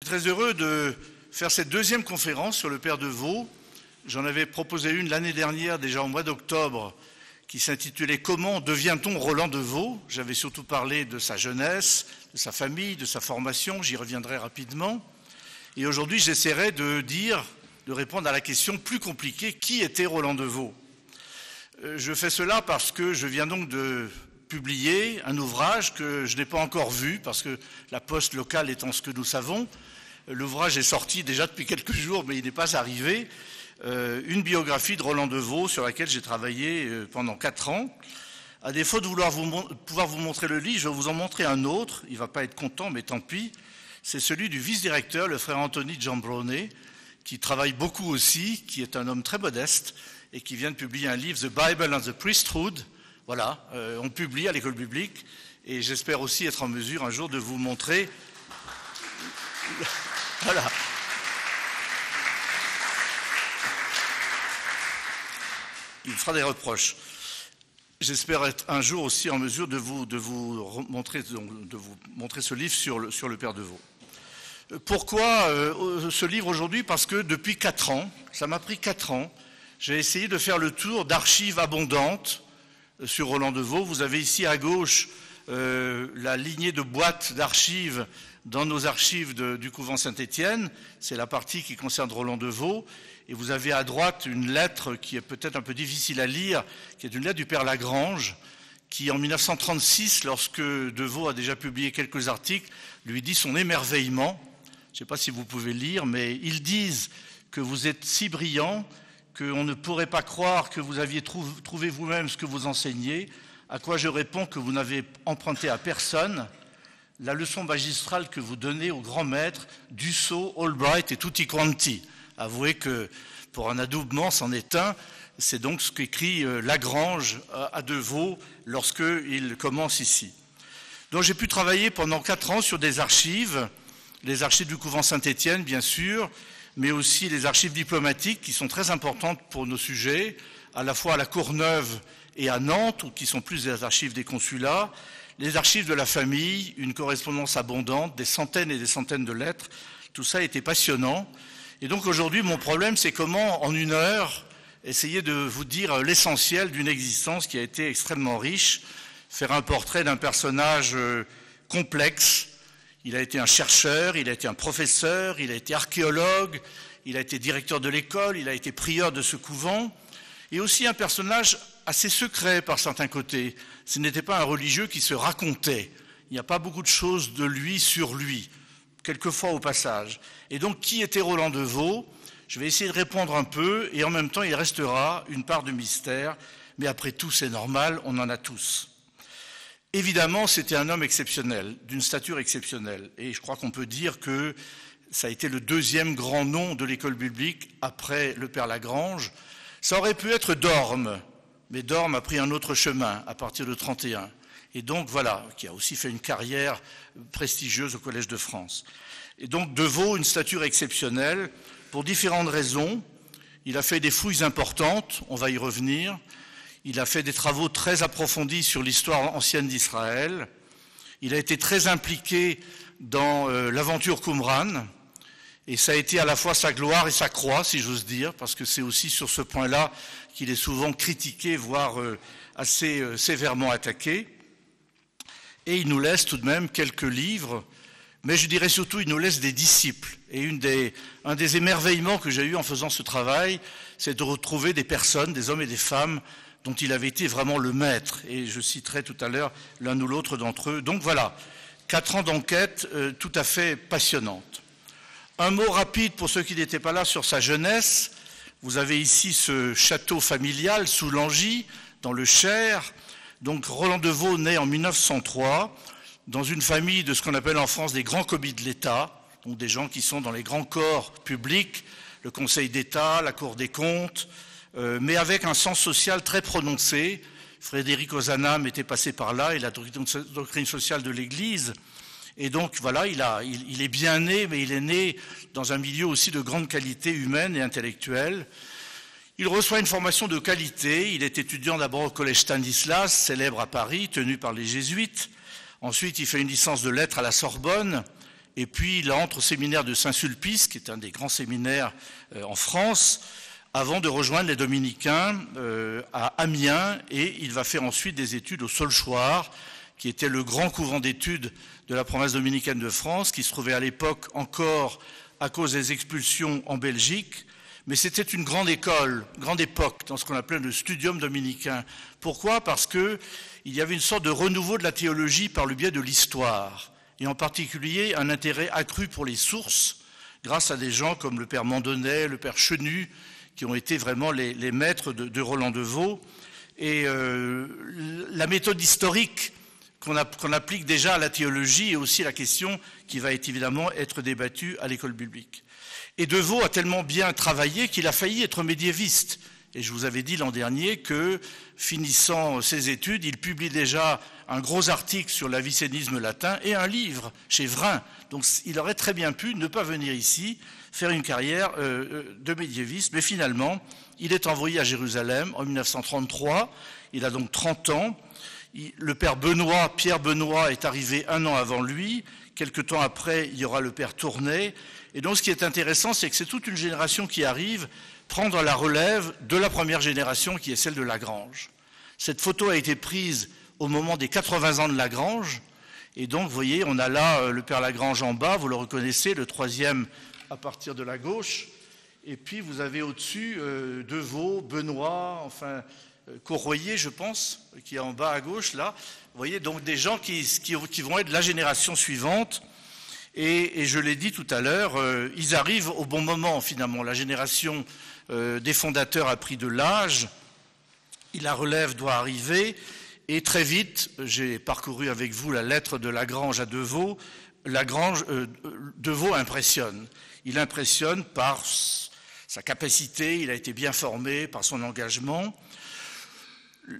Très heureux de faire cette deuxième conférence sur le Père de Vaux. J'en avais proposé une l'année dernière, déjà au mois d'octobre, qui s'intitulait « Comment devient-on Roland de Vaux ?» J'avais surtout parlé de sa jeunesse, de sa famille, de sa formation, j'y reviendrai rapidement. Et aujourd'hui, j'essaierai de répondre à la question plus compliquée, qui était Roland de Vaux ? Je fais cela parce que je viens donc de publier un ouvrage que je n'ai pas encore vu, parce que la poste locale étant ce que nous savons, l'ouvrage est sorti déjà depuis quelques jours, mais il n'est pas arrivé. Une biographie de Roland de Vaux sur laquelle j'ai travaillé pendant 4 ans. À défaut de pouvoir vous montrer le livre, je vais vous en montrer un autre. Il ne va pas être content, mais tant pis. C'est celui du vice-directeur, le frère Anthony Giambrone, qui travaille beaucoup aussi, qui est un homme très modeste et qui vient de publier un livre, The Bible and the Priesthood. Voilà, on publie à l'école biblique et j'espère aussi être en mesure un jour de vous montrer. Voilà. Il fera des reproches. J'espère être un jour aussi en mesure de vous montrer ce livre sur le Père de Vaux. Pourquoi ce livre aujourd'hui ? Parce que depuis 4 ans, ça m'a pris 4 ans, j'ai essayé de faire le tour d'archives abondantes sur Roland de Vaux. Vous avez ici à gauche la lignée de boîtes d'archives dans nos archives du couvent Saint-Étienne. C'est la partie qui concerne Roland de Vaux. Et vous avez à droite une lettre qui est peut-être un peu difficile à lire, qui est une lettre du Père Lagrange, qui en 1936, lorsque de Vaux a déjà publié quelques articles, lui dit son émerveillement. Je ne sais pas si vous pouvez lire, mais ils disent que vous êtes si brillant qu'on ne pourrait pas croire que vous aviez trouvé vous-même ce que vous enseignez, à quoi je réponds que vous n'avez emprunté à personne la leçon magistrale que vous donnez aux grands maîtres, Dussault, Albright et tutti quanti. Avouez que pour un adoubement, c'en est un. C'est donc ce qu'écrit Lagrange à de Vaux lorsqu'il commence ici. Donc j'ai pu travailler pendant 4 ans sur des archives, les archives du couvent Saint-Étienne, bien sûr, mais aussi les archives diplomatiques qui sont très importantes pour nos sujets, à la fois à la Courneuve et à Nantes, ou qui sont plus des archives des consulats, les archives de la famille, une correspondance abondante, des centaines et des centaines de lettres. Tout ça a été passionnant. Et donc aujourd'hui, mon problème, c'est comment, en 1 heure, essayer de vous dire l'essentiel d'une existence qui a été extrêmement riche, faire un portrait d'un personnage complexe. Il a été un chercheur, il a été un professeur, il a été archéologue, il a été directeur de l'école, il a été prieur de ce couvent, et aussi un personnage assez secret par certains côtés. Ce n'était pas un religieux qui se racontait. Il n'y a pas beaucoup de choses de lui sur lui, quelquefois au passage. Et donc, qui était Roland de Vaux ? Je vais essayer de répondre un peu, et en même temps, il restera une part de mystère, mais après tout, c'est normal, on en a tous. Évidemment, c'était un homme exceptionnel, d'une stature exceptionnelle, et je crois qu'on peut dire que ça a été le 2e grand nom de l'école biblique après le Père Lagrange. Ça aurait pu être Dorme, mais Dorme a pris un autre chemin à partir de 31. Et donc voilà, qui a aussi fait une carrière prestigieuse au Collège de France. Et donc de Vaux, une stature exceptionnelle, pour différentes raisons. Il a fait des fouilles importantes, on va y revenir. Il a fait des travaux très approfondis sur l'histoire ancienne d'Israël. Il a été très impliqué dans l'aventure Qumran. Et ça a été à la fois sa gloire et sa croix, si j'ose dire, parce que c'est aussi sur ce point-là qu'il est souvent critiqué, voire assez sévèrement attaqué. Et il nous laisse tout de même quelques livres, mais je dirais surtout il nous laisse des disciples. Et un des émerveillements que j'ai eu en faisant ce travail, c'est de retrouver des personnes, des hommes et des femmes, dont il avait été vraiment le maître. Et je citerai tout à l'heure l'un ou l'autre d'entre eux. Donc voilà, 4 ans d'enquête tout à fait passionnante. Un mot rapide pour ceux qui n'étaient pas là sur sa jeunesse. Vous avez ici ce château familial sous Langy, dans le Cher. Donc Roland de Vaux naît en 1903 dans une famille de ce qu'on appelle en France des grands commis de l'État, donc des gens qui sont dans les grands corps publics, le Conseil d'État, la Cour des comptes, mais avec un sens social très prononcé. Frédéric Ozanam était passé par là et la doctrine sociale de l'Église. Et donc voilà, il est bien né, mais il est né dans un milieu aussi de grande qualité humaine et intellectuelle. Il reçoit une formation de qualité. Il est étudiant d'abord au collège Stanislas, célèbre à Paris, tenu par les jésuites. Ensuite, il fait une licence de lettres à la Sorbonne. et puis il entre au séminaire de Saint-Sulpice, qui est un des grands séminaires en France, avant de rejoindre les Dominicains à Amiens, et il va faire ensuite des études au Solchoir, qui était le grand couvent d'études de la province dominicaine de France, qui se trouvait à l'époque encore à cause des expulsions en Belgique. Mais c'était une grande école, grande époque, dans ce qu'on appelait le studium dominicain. Pourquoi ? Parce qu'il y avait une sorte de renouveau de la théologie par le biais de l'histoire, et en particulier un intérêt accru pour les sources, grâce à des gens comme le père Mandonnet, le père Chenu, qui ont été vraiment les maîtres de Roland de Vaux. Et la méthode historique qu'on applique déjà à la théologie est aussi la question qui va évidemment être débattue à l'école biblique. Et De Vaux a tellement bien travaillé qu'il a failli être médiéviste. Et je vous avais dit l'an dernier que, finissant ses études, il publie déjà un gros article sur l'avicénisme latin et un livre chez Vrin. Donc il aurait très bien pu ne pas venir ici, faire une carrière de médiéviste. Mais finalement, il est envoyé à Jérusalem en 1933. Il a donc 30 ans. Le père Benoît, Pierre Benoît, est arrivé un an avant lui. Quelque temps après, il y aura le père Tournay. Et donc ce qui est intéressant, c'est que c'est toute une génération qui arrive prendre la relève de la première génération qui est celle de Lagrange. Cette photo a été prise au moment des 80 ans de Lagrange. Et donc, vous voyez, on a là le père Lagrange en bas, vous le reconnaissez, le troisième à partir de la gauche. Et puis vous avez au-dessus De Vaux, Benoît, enfin Corroyer, je pense, qui est en bas à gauche, là. Vous voyez, donc des gens qui vont être la génération suivante. Et je l'ai dit tout à l'heure, ils arrivent au bon moment, finalement. La génération des fondateurs a pris de l'âge, la relève doit arriver, et très vite, j'ai parcouru avec vous la lettre de Lagrange à De Vaux. De Vaux impressionne. Il impressionne par sa capacité, il a été bien formé, par son engagement.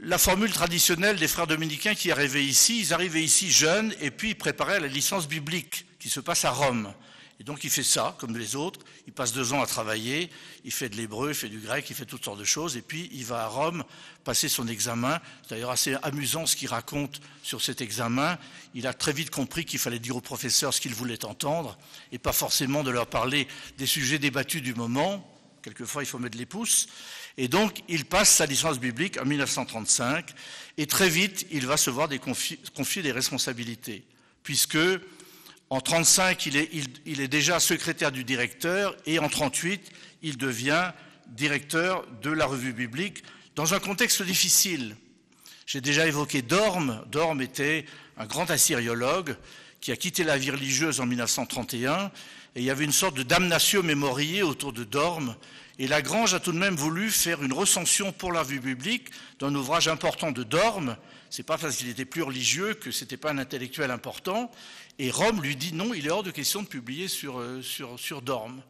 La formule traditionnelle des frères dominicains qui arrivaient ici, ils arrivaient ici jeunes, et puis ils préparaient la licence biblique, qui se passe à Rome. Et donc il fait ça, comme les autres, il passe 2 ans à travailler, il fait de l'hébreu, il fait du grec, il fait toutes sortes de choses, et puis il va à Rome passer son examen. C'est d'ailleurs assez amusant ce qu'il raconte sur cet examen. Il a très vite compris qu'il fallait dire aux professeurs ce qu'ils voulaient entendre, et pas forcément de leur parler des sujets débattus du moment. Quelquefois, il faut mettre les pouces. Et donc, il passe sa licence biblique en 1935, et très vite, il va se voir confier des responsabilités, puisque en 1935, il est déjà secrétaire du directeur, et en 1938, il devient directeur de la revue biblique, dans un contexte difficile. J'ai déjà évoqué Dorme. Dorme était un grand assyriologue qui a quitté la vie religieuse en 1931, et il y avait une sorte de damnatio memoriae autour de Dorme. Et Lagrange a tout de même voulu faire une recension pour la revue biblique d'un ouvrage important de Dorme. C'est pas parce qu'il était plus religieux que c'était pas un intellectuel important. Et Rome lui dit non, il est hors de question de publier sur Dorme.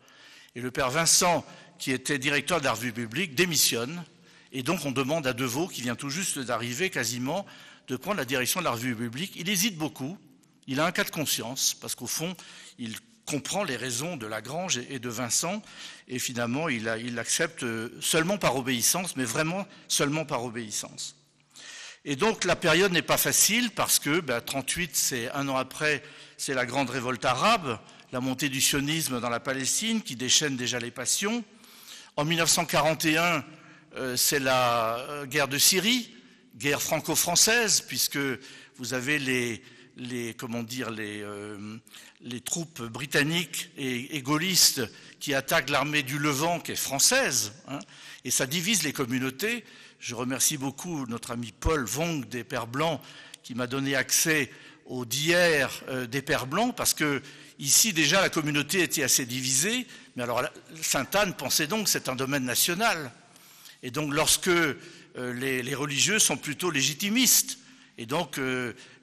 Et le père Vincent, qui était directeur de la revue biblique, démissionne. Et donc on demande à De Vaux, qui vient tout juste d'arriver quasiment, de prendre la direction de la revue biblique. Il hésite beaucoup. Il a un cas de conscience, parce qu'au fond, il comprend les raisons de Lagrange et de Vincent, et finalement, il l'accepte seulement par obéissance, mais vraiment seulement par obéissance. Et donc, la période n'est pas facile, parce que 38, c'est un an après, c'est la grande révolte arabe, la montée du sionisme dans la Palestine, qui déchaîne déjà les passions. En 1941, c'est la guerre de Syrie, guerre franco-française, puisque vous avez les troupes britanniques et gaullistes qui attaquent l'armée du Levant, qui est française, et ça divise les communautés. Je remercie beaucoup notre ami Paul Vong des Pères Blancs qui m'a donné accès au d'hier des Pères Blancs, parce que ici déjà la communauté était assez divisée, mais alors Sainte-Anne pensait donc que c'est un domaine national. Et donc lorsque les religieux sont plutôt légitimistes, et donc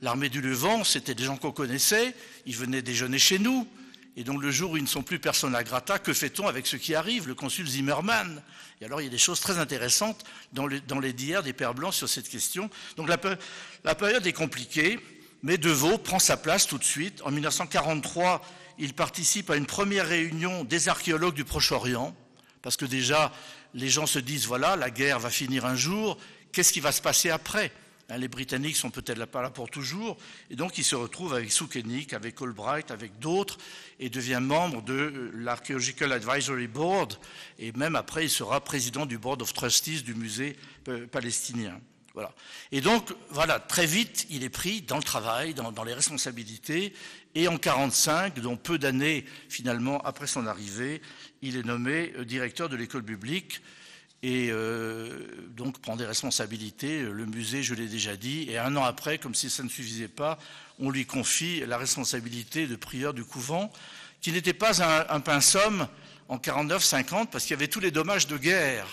l'armée du Levant, c'était des gens qu'on connaissait, ils venaient déjeuner chez nous, et donc le jour où ils ne sont plus persona grata, que fait-on avec ce qui arrive, le consul Zimmermann? Et alors il y a des choses très intéressantes dans les d'hier des Pères Blancs sur cette question. Donc la période est compliquée, mais De Vaux prend sa place tout de suite. En 1943, il participe à une première réunion des archéologues du Proche-Orient, parce que déjà les gens se disent, voilà, la guerre va finir un jour, qu'est-ce qui va se passer après? Les Britanniques sont peut-être pas là pour toujours, et donc il se retrouve avec Soukenik, avec Albright, avec d'autres, et devient membre de l'Archaeological Advisory Board, et même après il sera président du Board of Trustees du musée palestinien. Voilà. Et donc, voilà, très vite, il est pris dans le travail, dans les responsabilités, et en 1945, donc peu d'années finalement après son arrivée, il est nommé directeur de l'école publique, et donc prend des responsabilités. Le musée, je l'ai déjà dit, et un an après, comme si ça ne suffisait pas, on lui confie la responsabilité de prieur du couvent, qui n'était pas un pince-homme en 49-50, parce qu'il y avait tous les dommages de guerre.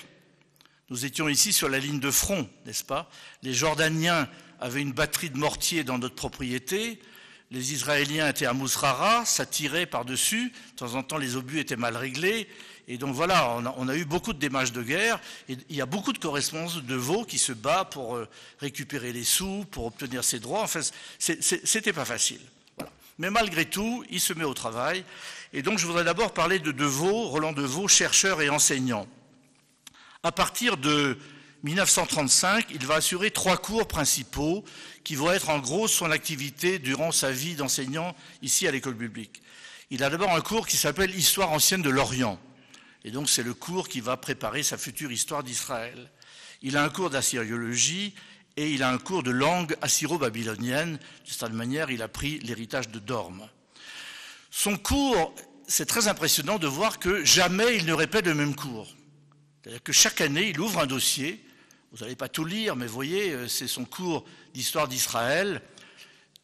Nous étions ici sur la ligne de front, n'est-ce pas? Les Jordaniens avaient une batterie de mortiers dans notre propriété, les Israéliens étaient à Mousrara, ça tirait par-dessus, de temps en temps les obus étaient mal réglés, et donc voilà, on a eu beaucoup de dommages de guerre, et il y a beaucoup de correspondances de Vaux qui se bat pour récupérer les sous, pour obtenir ses droits, enfin c'était pas facile. Voilà. Mais malgré tout, il se met au travail, et donc je voudrais d'abord parler de Vaux, Roland de Vaux, chercheur et enseignant. À partir de 1935, il va assurer 3 cours principaux qui vont être en gros son activité durant sa vie d'enseignant ici à l'école publique. Il a d'abord un cours qui s'appelle Histoire ancienne de l'Orient. Et donc c'est le cours qui va préparer sa future histoire d'Israël. Il a un cours d'assyriologie et il a un cours de langue assyro-babylonienne. De cette manière, il a pris l'héritage de Dorme. Son cours, c'est très impressionnant de voir que jamais il ne répète le même cours. C'est-à-dire que chaque année, il ouvre un dossier. Vous n'allez pas tout lire, mais vous voyez, c'est son cours d'histoire d'Israël.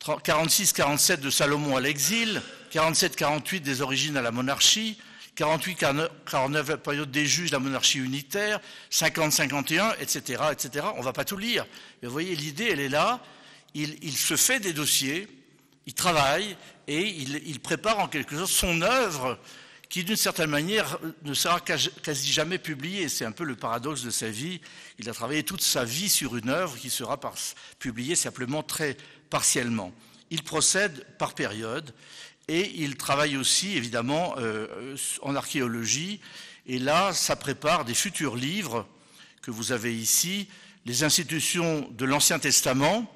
46-47 de Salomon à l'exil, 47-48 des origines à la monarchie, 48-49 la période des juges, la monarchie unitaire, 50-51, etc., etc. On ne va pas tout lire. Mais vous voyez, l'idée, elle est là. Il se fait des dossiers, il travaille et il prépare en quelque sorte son œuvre qui, d'une certaine manière, ne sera quasi jamais publiée. C'est un peu le paradoxe de sa vie. Il a travaillé toute sa vie sur une œuvre qui sera publiée simplement très partiellement. Il procède par période et il travaille aussi, évidemment, en archéologie. Et là, ça prépare des futurs livres que vous avez ici, les institutions de l'Ancien Testament,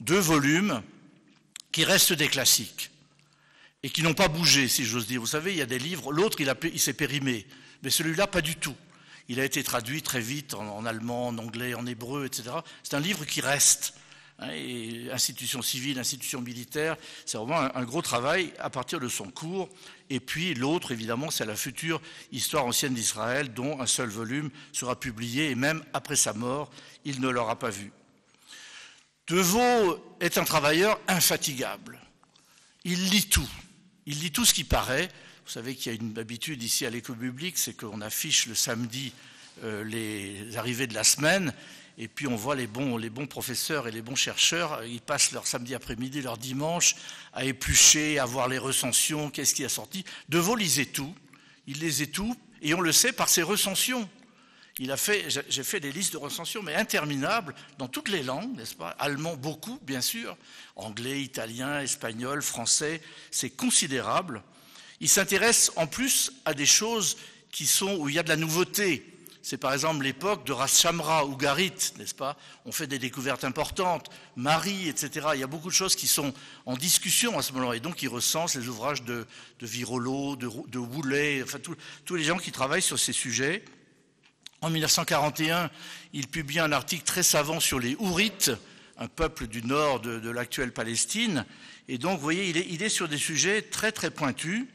2 volumes, qui restent des classiques et qui n'ont pas bougé, si j'ose dire. Vous savez, il y a des livres, l'autre, il s'est périmé, mais celui-là, pas du tout. Il a été traduit très vite en allemand, en anglais, en hébreu, etc. C'est un livre qui reste. Et institution civile, institution militaire, c'est vraiment un gros travail à partir de son cours. Et puis l'autre, évidemment, c'est la future histoire ancienne d'Israël, dont un seul volume sera publié, et même après sa mort, il ne l'aura pas vu. De Vaux est un travailleur infatigable. Il lit tout. Il lit tout ce qui paraît. Vous savez qu'il y a une habitude ici à l'école publique, c'est qu'on affiche le samedi les arrivées de la semaine, et puis on voit les bons professeurs et les bons chercheurs, ils passent leur samedi après-midi, leur dimanche, à éplucher, à voir les recensions, qu'est-ce qui a sorti. De Vaux lisait tout, il lisait tout, et on le sait par ses recensions. J'ai fait des listes de recensions, mais interminables, dans toutes les langues, n'est-ce pas? Allemand beaucoup, bien sûr, anglais, italien, espagnol, français, c'est considérable. Il s'intéresse en plus à des choses où il y a de la nouveauté. C'est par exemple l'époque de Ras Shamra ou Garit, n'est-ce pas? On fait des découvertes importantes, Marie, etc. Il y a beaucoup de choses qui sont en discussion à ce moment-là. Et donc il recense les ouvrages de Virolo, de Woolley, enfin tous les gens qui travaillent sur ces sujets. En 1941, il publie un article très savant sur les Hourites, un peuple du nord de l'actuelle Palestine. Et donc, vous voyez, il est sur des sujets très très pointus.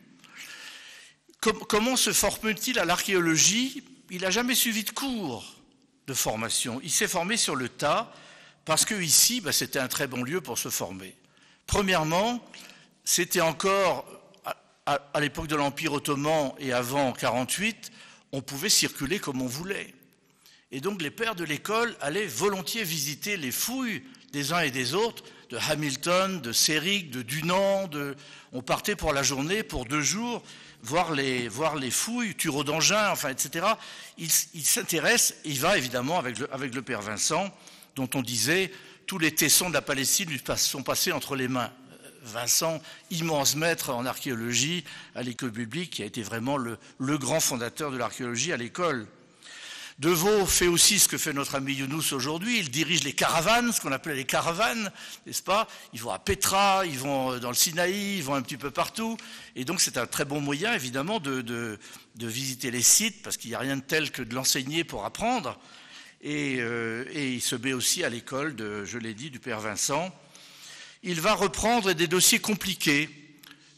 Comment se forme-t-il à l'archéologie? Il n'a jamais suivi de cours de formation. Il s'est formé sur le tas parce que ici, c'était un très bon lieu pour se former. Premièrement, c'était encore, à l'époque de l'Empire ottoman et avant 1948, on pouvait circuler comme on voulait. Et donc les pères de l'école allaient volontiers visiter les fouilles des uns et des autres, de Hamilton, de Séric, de Dunant. On partait pour la journée, pour 2 jours, voir les fouilles, Thureau d'Angin, enfin, etc. Il s'intéresse, il va évidemment avec le père Vincent, dont on disait tous les tessons de la Palestine lui sont passés entre les mains. Vincent, immense maître en archéologie à l'école publique, qui a été vraiment le grand fondateur de l'archéologie à l'école. Deveau fait aussi ce que fait notre ami Younous aujourd'hui, il dirige les caravanes, ce qu'on appelait les caravanes, n'est-ce pas? Ils vont à Petra, ils vont dans le Sinaï, ils vont un petit peu partout, et donc c'est un très bon moyen évidemment de visiter les sites, parce qu'il n'y a rien de tel que de l'enseigner pour apprendre, et il se met aussi à l'école, je l'ai dit, du Père Vincent. Il va reprendre des dossiers compliqués,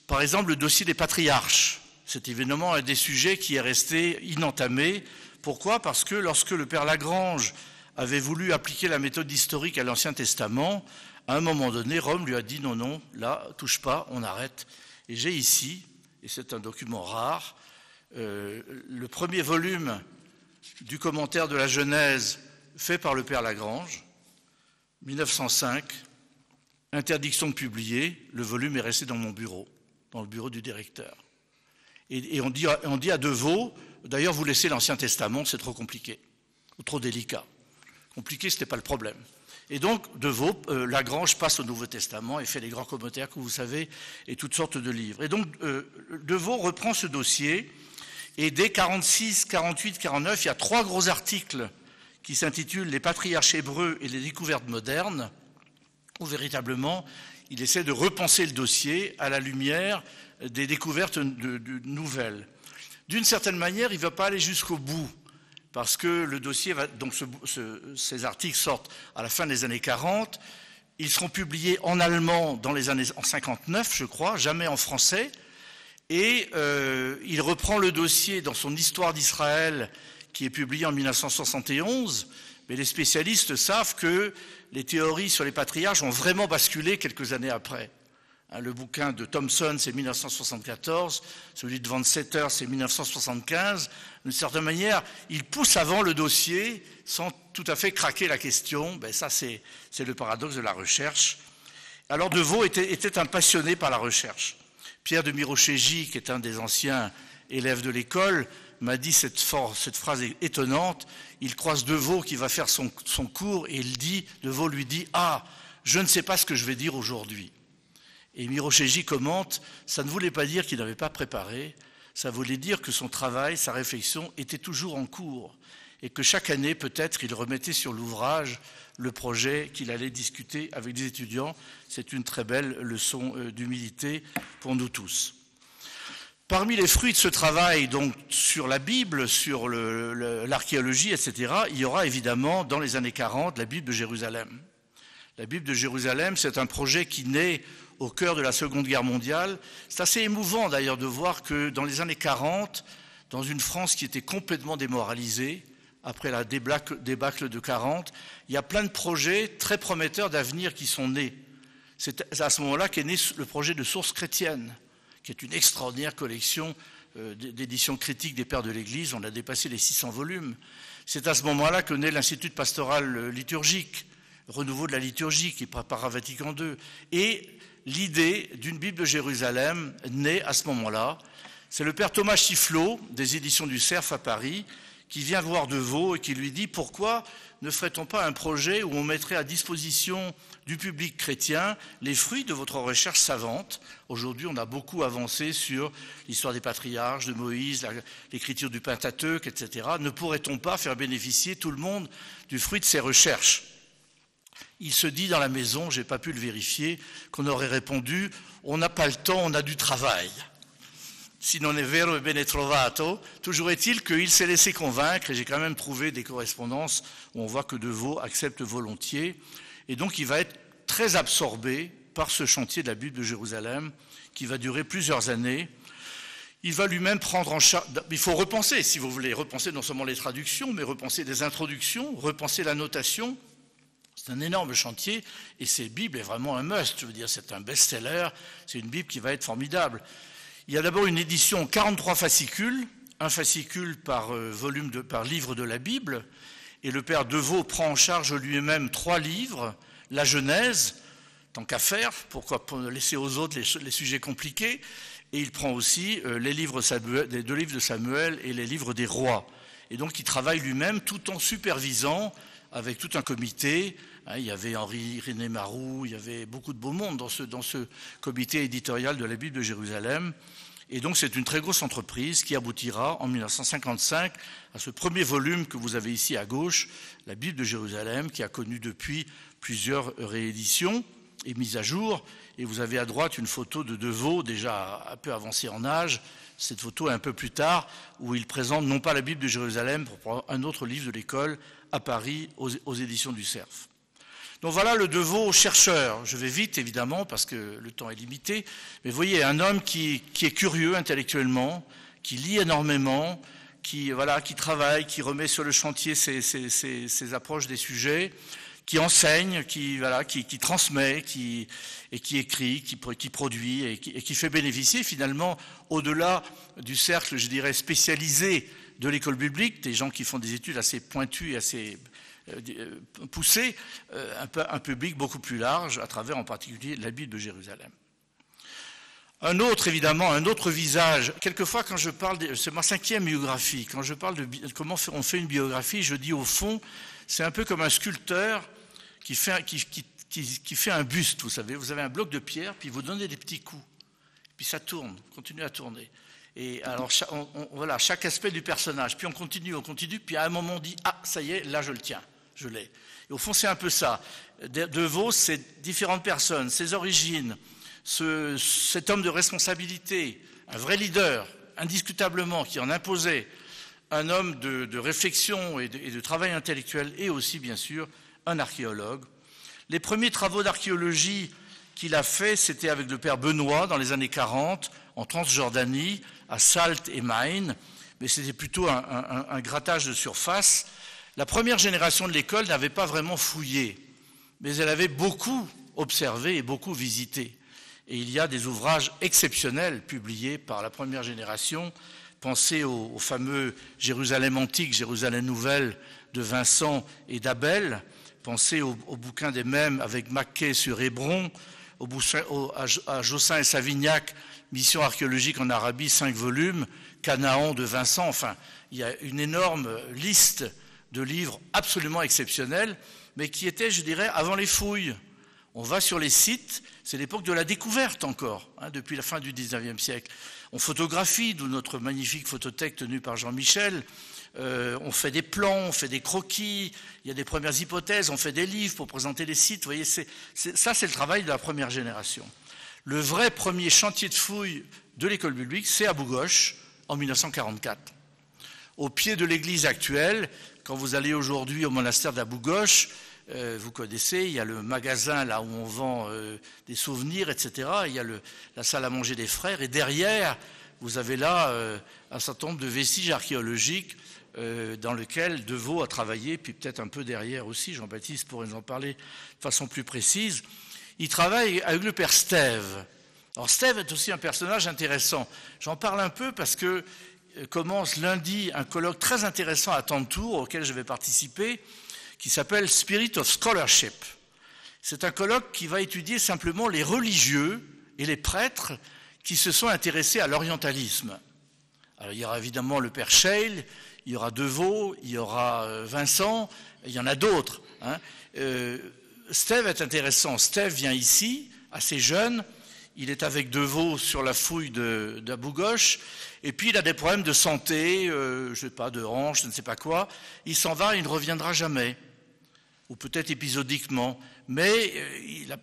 par exemple le dossier des patriarches, c'est évidemment un des sujets qui est resté inentamé. Pourquoi? Parce que lorsque le Père Lagrange avait voulu appliquer la méthode historique à l'Ancien Testament, à un moment donné, Rome lui a dit non, non, là, touche pas, on arrête. Et j'ai ici, et c'est un document rare, le premier volume du commentaire de la Genèse fait par le Père Lagrange, 1905, interdiction de publier, le volume est resté dans mon bureau, dans le bureau du directeur. Et on dit à Deveau, d'ailleurs vous laissez l'Ancien Testament, c'est trop compliqué, ou trop délicat. Compliqué, ce n'était pas le problème. Et donc Deveau, Lagrange passe au Nouveau Testament et fait les grands commentaires que vous savez, et toutes sortes de livres. Et donc Deveau reprend ce dossier, et dès 46, 48, 49, il y a 3 gros articles qui s'intitulent « Les patriarches hébreux et les découvertes modernes », où véritablement il essaie de repenser le dossier à la lumière des découvertes nouvelles. D'une certaine manière, il ne va pas aller jusqu'au bout, parce que le dossier va, donc ces articles sortent à la fin des années 40, ils seront publiés en allemand en 59, je crois, jamais en français, et il reprend le dossier dans son Histoire d'Israël, qui est publié en 1971, mais les spécialistes savent que les théories sur les patriarches ont vraiment basculé quelques années après. Le bouquin de Thomson, c'est 1974, celui de Van Setter, c'est 1975. D'une certaine manière, il pousse avant le dossier sans tout à fait craquer la question. Ben ça, c'est le paradoxe de la recherche. Alors Deveau était un passionné par la recherche. Pierre de Mirochegi, qui est un des anciens élèves de l'école, m'a dit cette phrase étonnante. Il croise Deveau qui va faire son cours et Deveau lui dit « Ah, je ne sais pas ce que je vais dire aujourd'hui ». Et Mirochegi commente, ça ne voulait pas dire qu'il n'avait pas préparé, ça voulait dire que son travail, sa réflexion était toujours en cours et que chaque année, peut-être, il remettait sur l'ouvrage le projet qu'il allait discuter avec des étudiants. C'est une très belle leçon d'humilité pour nous tous. Parmi les fruits de ce travail donc sur la Bible, sur l'archéologie, etc., il y aura évidemment, dans les années 40, la Bible de Jérusalem. La Bible de Jérusalem, c'est un projet qui naît au cœur de la Seconde Guerre mondiale. C'est assez émouvant d'ailleurs de voir que dans les années 40, dans une France qui était complètement démoralisée, après la débâcle de 40, il y a plein de projets très prometteurs d'avenir qui sont nés. C'est à ce moment-là qu'est né le projet de Sources chrétiennes, qui est une extraordinaire collection d'éditions critiques des pères de l'Église. On a dépassé les 600 volumes. C'est à ce moment-là que naît l'Institut pastoral liturgique, renouveau de la liturgie qui prépare Vatican II. Et l'idée d'une Bible de Jérusalem naît à ce moment-là. C'est le père Thomas Chifflot, des éditions du Cerf à Paris, qui vient voir Deveau et qui lui dit « Pourquoi ne ferait-on pas un projet où on mettrait à disposition du public chrétien les fruits de votre recherche savante ?» Aujourd'hui, on a beaucoup avancé sur l'histoire des patriarches, de Moïse, l'écriture du Pentateuque, etc. Ne pourrait-on pas faire bénéficier tout le monde du fruit de ces recherches ? Il se dit dans la maison, je n'ai pas pu le vérifier, qu'on aurait répondu « On n'a pas le temps, on a du travail ». Si non è vero e bene trovato, toujours est-il qu'il s'est laissé convaincre, et j'ai quand même trouvé des correspondances où on voit que Deveau accepte volontiers, et donc il va être très absorbé par ce chantier de la Bible de Jérusalem, qui va durer plusieurs années. Il va lui-même prendre en charge, il faut repenser, si vous voulez, repenser non seulement les traductions, mais repenser des introductions, repenser la notation. C'est un énorme chantier, et cette Bible est vraiment un must, je veux dire, c'est un best-seller, c'est une Bible qui va être formidable. Il y a d'abord une édition en 43 fascicules, un fascicule par livre de la Bible, et le père Deveau prend en charge lui-même 3 livres, la Genèse, tant qu'à faire, pourquoi laisser aux autres les sujets compliqués, et il prend aussi les 2 livres de Samuel et les livres des rois. Et donc il travaille lui-même tout en supervisant avec tout un comité. Il y avait Henri-René Marou, il y avait beaucoup de beau monde dans ce comité éditorial de la Bible de Jérusalem. Et donc c'est une très grosse entreprise qui aboutira en 1955 à ce premier volume que vous avez ici à gauche, la Bible de Jérusalem, qui a connu depuis plusieurs rééditions et mises à jour. Et vous avez à droite une photo de Deveau, déjà un peu avancé en âge. Cette photo est un peu plus tard, où il présente non pas la Bible de Jérusalem, pour prendre un autre livre de l'école à Paris, aux éditions du Cerf. Donc voilà le Deveau chercheur. Je vais vite, évidemment, parce que le temps est limité. Mais vous voyez, un homme qui est curieux intellectuellement, qui lit énormément, qui travaille, qui remet sur le chantier ses approches des sujets, qui enseigne, qui transmet, qui écrit, qui produit et qui fait bénéficier finalement, au-delà du cercle, je dirais, spécialisé de l'école biblique, des gens qui font des études assez pointues et assez poussées, un public beaucoup plus large, à travers en particulier la Bible de Jérusalem. Un autre visage. Quelquefois, quand je parle, c'est ma 5e biographie, quand je parle de comment on fait une biographie, je dis au fond, c'est un peu comme un sculpteur qui fait un buste, vous savez. Vous avez un bloc de pierre, puis vous donnez des petits coups. Puis ça tourne, continue à tourner. Et alors, chaque aspect du personnage. Puis on continue, puis à un moment on dit, ah, ça y est, là je le tiens, je l'ai. Et au fond, c'est un peu ça. Deveau, c'est différentes personnes, ses origines, cet homme de responsabilité, un vrai leader, indiscutablement, qui en imposait, un homme de réflexion et de travail intellectuel, et aussi, bien sûr, un archéologue. Les premiers travaux d'archéologie qu'il a fait, c'était avec le père Benoît dans les années 40, en Transjordanie, à Salt et Maine, mais c'était plutôt un grattage de surface. La première génération de l'école n'avait pas vraiment fouillé, mais elle avait beaucoup observé et beaucoup visité. Et il y a des ouvrages exceptionnels publiés par la première génération. Pensez au fameux Jérusalem antique, Jérusalem nouvelle de Vincent et d'Abel. Pensez au bouquin des Mêmes avec Mackay sur Hébron, à Jossin et Savignac, Mission archéologique en Arabie, 5 volumes, Canaan de Vincent. Enfin, il y a une énorme liste de livres absolument exceptionnels, mais qui étaient, je dirais, avant les fouilles. On va sur les sites, c'est l'époque de la découverte encore, depuis la fin du 19e siècle. On photographie, d'où notre magnifique photothèque tenue par Jean-Michel. On fait des plans, on fait des croquis, il y a des premières hypothèses, on fait des livres pour présenter les sites. Vous voyez, ça, c'est le travail de la première génération. Le vrai premier chantier de fouilles de l'école biblique, c'est à Bougoche, en 1944. Au pied de l'église actuelle, quand vous allez aujourd'hui au monastère d'Abou-Gosh, vous connaissez, il y a le magasin là où on vend des souvenirs, etc. Il y a la salle à manger des frères. Et derrière, vous avez là un certain nombre de vestiges archéologiques dans lesquels Deveau a travaillé, puis peut-être un peu derrière aussi. Jean-Baptiste pourrait nous en parler de façon plus précise. Il travaille avec le père Stève. Alors Stève est aussi un personnage intéressant. J'en parle un peu parce que commence lundi un colloque très intéressant à Tantour, auquel je vais participer, qui s'appelle Spirit of Scholarship. C'est un colloque qui va étudier simplement les religieux et les prêtres qui se sont intéressés à l'orientalisme. Alors, il y aura évidemment le père Scheil, il y aura Deveau, il y aura Vincent, il y en a d'autres. Stève est intéressant. Stève vient ici, assez jeune, il est avec Deveau sur la fouille d'Abou-Gosh, et puis il a des problèmes de santé, je ne sais pas, de hanche, je ne sais pas quoi. Il s'en va, il ne reviendra jamais, ou peut-être épisodiquement. Mais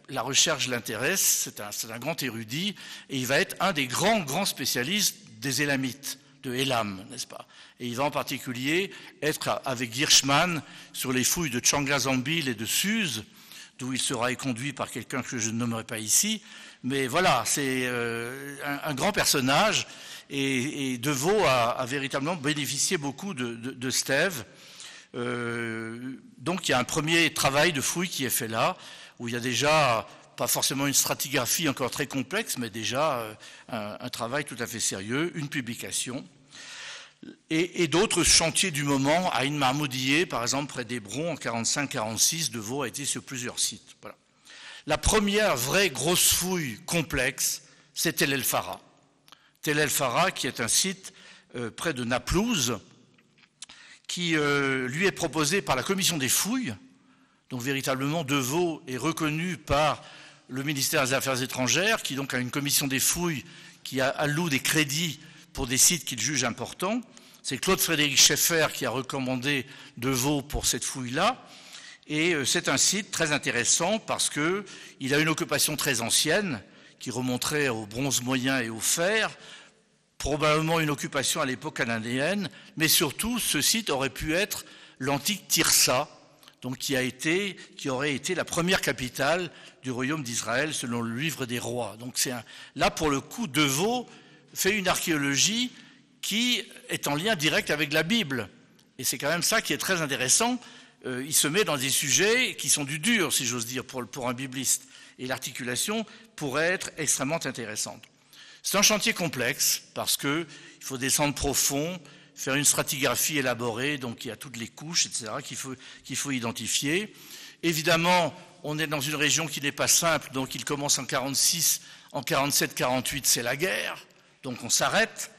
la recherche l'intéresse, c'est un grand érudit, et il va être un des grands spécialistes des Élamites, de Élam, n'est-ce pas? Et il va en particulier être avec Hirschman sur les fouilles de Tchangazambil et de Suse, d'où il sera conduit par quelqu'un que je ne nommerai pas ici. Mais voilà, c'est un grand personnage, et Deveau a véritablement bénéficié beaucoup de Stève. Donc il y a un premier travail de fouille qui est fait là, où il y a déjà, pas forcément une stratigraphie encore très complexe, mais déjà un travail tout à fait sérieux, une publication. Et d'autres chantiers du moment, à Aïn Mahmoudiyeh, par exemple, près d'Hébron, en 45-46, Deveau a été sur plusieurs sites. Voilà. La première vraie grosse fouille complexe, c'est Tel el-Fara. Tel el-Fara, qui est un site près de Naplouse, qui lui est proposé par la commission des fouilles. Donc véritablement, Deveau est reconnu par le ministère des Affaires étrangères, qui donc a une commission des fouilles qui alloue des crédits pour des sites qu'il juge importants. C'est Claude Frédéric Schaeffer qui a recommandé De Vaux pour cette fouille-là. Et c'est un site très intéressant parce qu'il a une occupation très ancienne qui remonterait au bronze moyen et au fer, probablement une occupation à l'époque cananéenne, mais surtout ce site aurait pu être l'antique Tirsa, donc qui aurait été la première capitale du royaume d'Israël selon le livre des rois. Donc là pour le coup De Vaux fait une archéologie qui est en lien direct avec la Bible. Et c'est quand même ça qui est très intéressant. Il se met dans des sujets qui sont du dur, si j'ose dire, pour un bibliste. Et l'articulation pourrait être extrêmement intéressante. C'est un chantier complexe parce qu'il faut descendre profond, faire une stratigraphie élaborée, donc il y a toutes les couches, etc., qu'il faut identifier. Évidemment, on est dans une région qui n'est pas simple, donc il commence en 46, en 47-48, c'est la guerre, donc on s'arrête.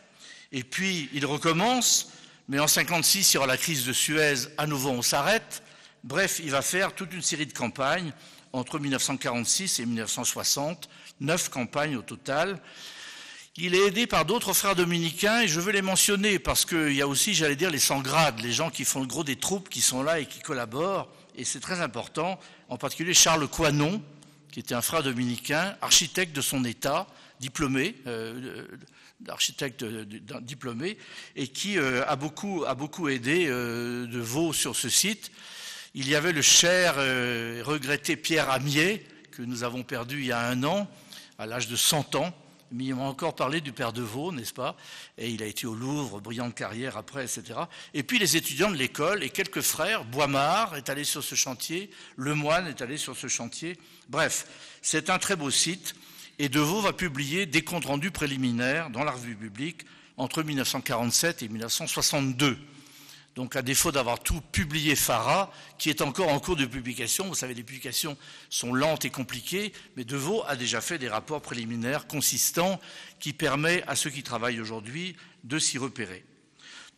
Et puis, il recommence, mais en 56, il y aura la crise de Suez, à nouveau on s'arrête. Bref, il va faire toute une série de campagnes entre 1946 et 1960, 9 campagnes au total. Il est aidé par d'autres frères dominicains, et je veux les mentionner parce qu'il y a aussi, j'allais dire, les sans-grades, les gens qui font le gros des troupes, qui sont là et qui collaborent, et c'est très important, en particulier Charles Coinon, qui était un frère dominicain, architecte de son État, diplômé, diplômé, et qui a beaucoup aidé De Vaux sur ce site. Il y avait le cher regretté Pierre Amier, que nous avons perdu il y a 1 an, à l'âge de 100 ans, mais il m'a encore parlé du père De Vaux, n'est-ce pas? Et il a été au Louvre, brillante carrière après, etc. Et puis les étudiants de l'école et quelques frères, Boimard est allé sur ce chantier, Lemoine est allé sur ce chantier. Bref, c'est un très beau site. Et De Vaux va publier des comptes rendus préliminaires dans la revue publique entre 1947 et 1962. Donc à défaut d'avoir tout publié Farah, qui est encore en cours de publication, vous savez les publications sont lentes et compliquées, mais De Vaux a déjà fait des rapports préliminaires consistants qui permettent à ceux qui travaillent aujourd'hui de s'y repérer.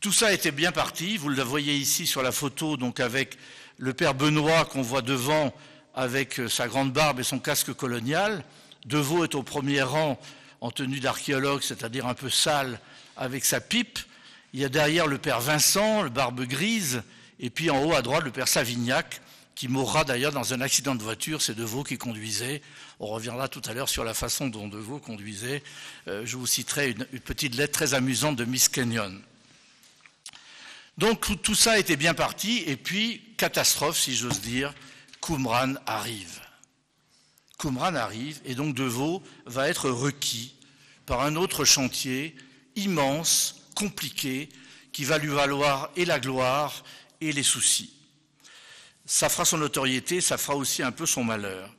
Tout ça était bien parti, vous le voyez ici sur la photo, donc avec le père Benoît qu'on voit devant avec sa grande barbe et son casque colonial. De Vaux est au premier rang en tenue d'archéologue, c'est-à-dire un peu sale, avec sa pipe. Il y a derrière le père Vincent, le barbe grise, et puis en haut à droite le père Savignac, qui mourra d'ailleurs dans un accident de voiture. C'est De Vaux qui conduisait. On reviendra tout à l'heure sur la façon dont De Vaux conduisait. Je vous citerai une petite lettre très amusante de Miss Kenyon. Donc tout ça était bien parti, et puis, catastrophe si j'ose dire, Qumran arrive. Qumran arrive, et donc De Vaux va être requis par un autre chantier immense, compliqué, qui va lui valoir et la gloire et les soucis. Ça fera son notoriété, ça fera aussi un peu son malheur.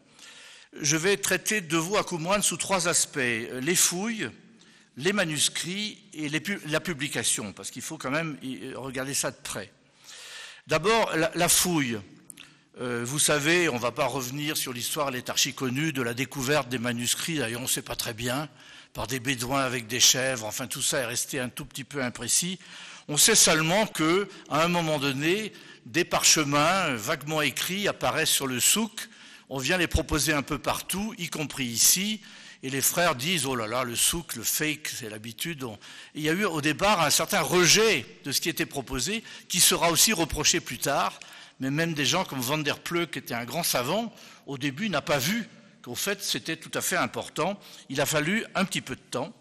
Je vais traiter De Vaux à Qumran sous 3 aspects, les fouilles, les manuscrits et la publication, parce qu'il faut quand même regarder ça de près. D'abord, la fouille. Vous savez, on ne va pas revenir sur l'histoire, elle est archi connue, de la découverte des manuscrits, d'ailleurs on ne sait pas très bien, par des bédouins avec des chèvres, enfin tout ça est resté un tout petit peu imprécis. On sait seulement qu'à un moment donné, des parchemins vaguement écrits apparaissent sur le souk, on vient les proposer un peu partout, y compris ici, et les frères disent « Oh là là, le souk, le fake, c'est l'habitude ». Il y a eu au départ un certain rejet de ce qui était proposé, qui sera aussi reproché plus tard, mais même des gens comme Van der Pleu, qui était un grand savant, au début n'a pas vu qu'au fait c'était tout à fait important. Il a fallu un petit peu de temps.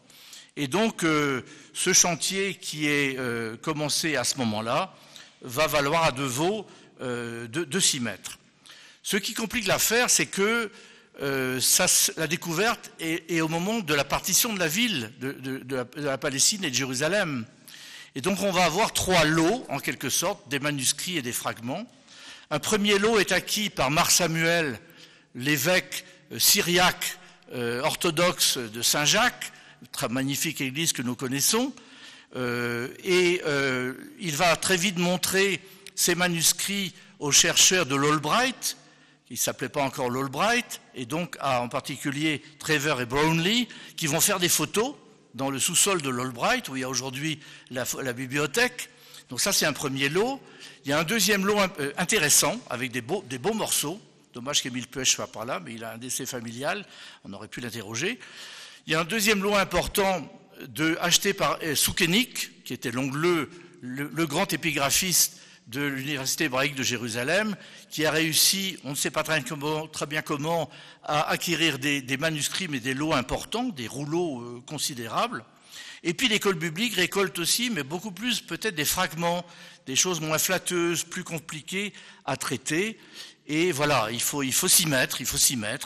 Et donc ce chantier qui est commencé à ce moment-là va valoir à De Vaux de s'y mettre. Ce qui complique l'affaire, c'est que la découverte est au moment de la partition de la ville, de la Palestine et de Jérusalem. Et donc on va avoir 3 lots, en quelque sorte, des manuscrits et des fragments. Un premier lot est acquis par Marc Samuel, l'évêque syriaque orthodoxe de Saint-Jacques, très magnifique église que nous connaissons, et il va très vite montrer ces manuscrits aux chercheurs de l'Albright, qui ne s'appelait pas encore l'Albright, et donc en particulier Trevor et Brownlee, qui vont faire des photos dans le sous-sol de l'Albright, où il y a aujourd'hui la bibliothèque. Donc ça, c'est un premier lot. Il y a un deuxième lot intéressant, avec des beaux morceaux. Dommage qu'Émile Puech soit pas là, mais il a un décès familial, on aurait pu l'interroger. Il y a un deuxième lot important acheté par Soukenik, qui était le grand épigraphiste de l'université hébraïque de Jérusalem, qui a réussi, on ne sait pas très bien comment, à acquérir des manuscrits, mais des lots importants, des rouleaux considérables. Et puis l'école biblique récolte aussi, mais beaucoup plus peut-être des fragments, des choses moins flatteuses, plus compliquées à traiter. Et voilà, il faut s'y mettre,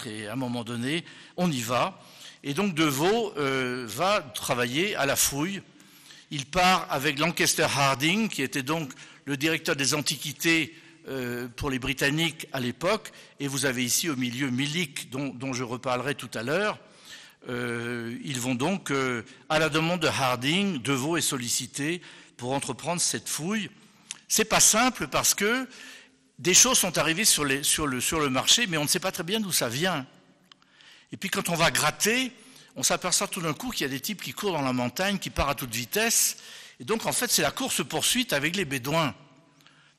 et à un moment donné, on y va. Et donc De Vaux va travailler à la fouille. Il part avec Lancaster Harding, qui était donc le directeur des antiquités pour les Britanniques à l'époque, et vous avez ici au milieu Milik, dont je reparlerai tout à l'heure. Ils vont donc, à la demande de Harding, De Vaux est sollicité pour entreprendre cette fouille. C'est pas simple parce que des choses sont arrivées sur le marché, mais on ne sait pas très bien d'où ça vient. Et puis quand on va gratter, on s'aperçoit tout d'un coup qu'il y a des types qui courent dans la montagne, qui partent à toute vitesse. Et donc en fait c'est la course-poursuite avec les bédouins.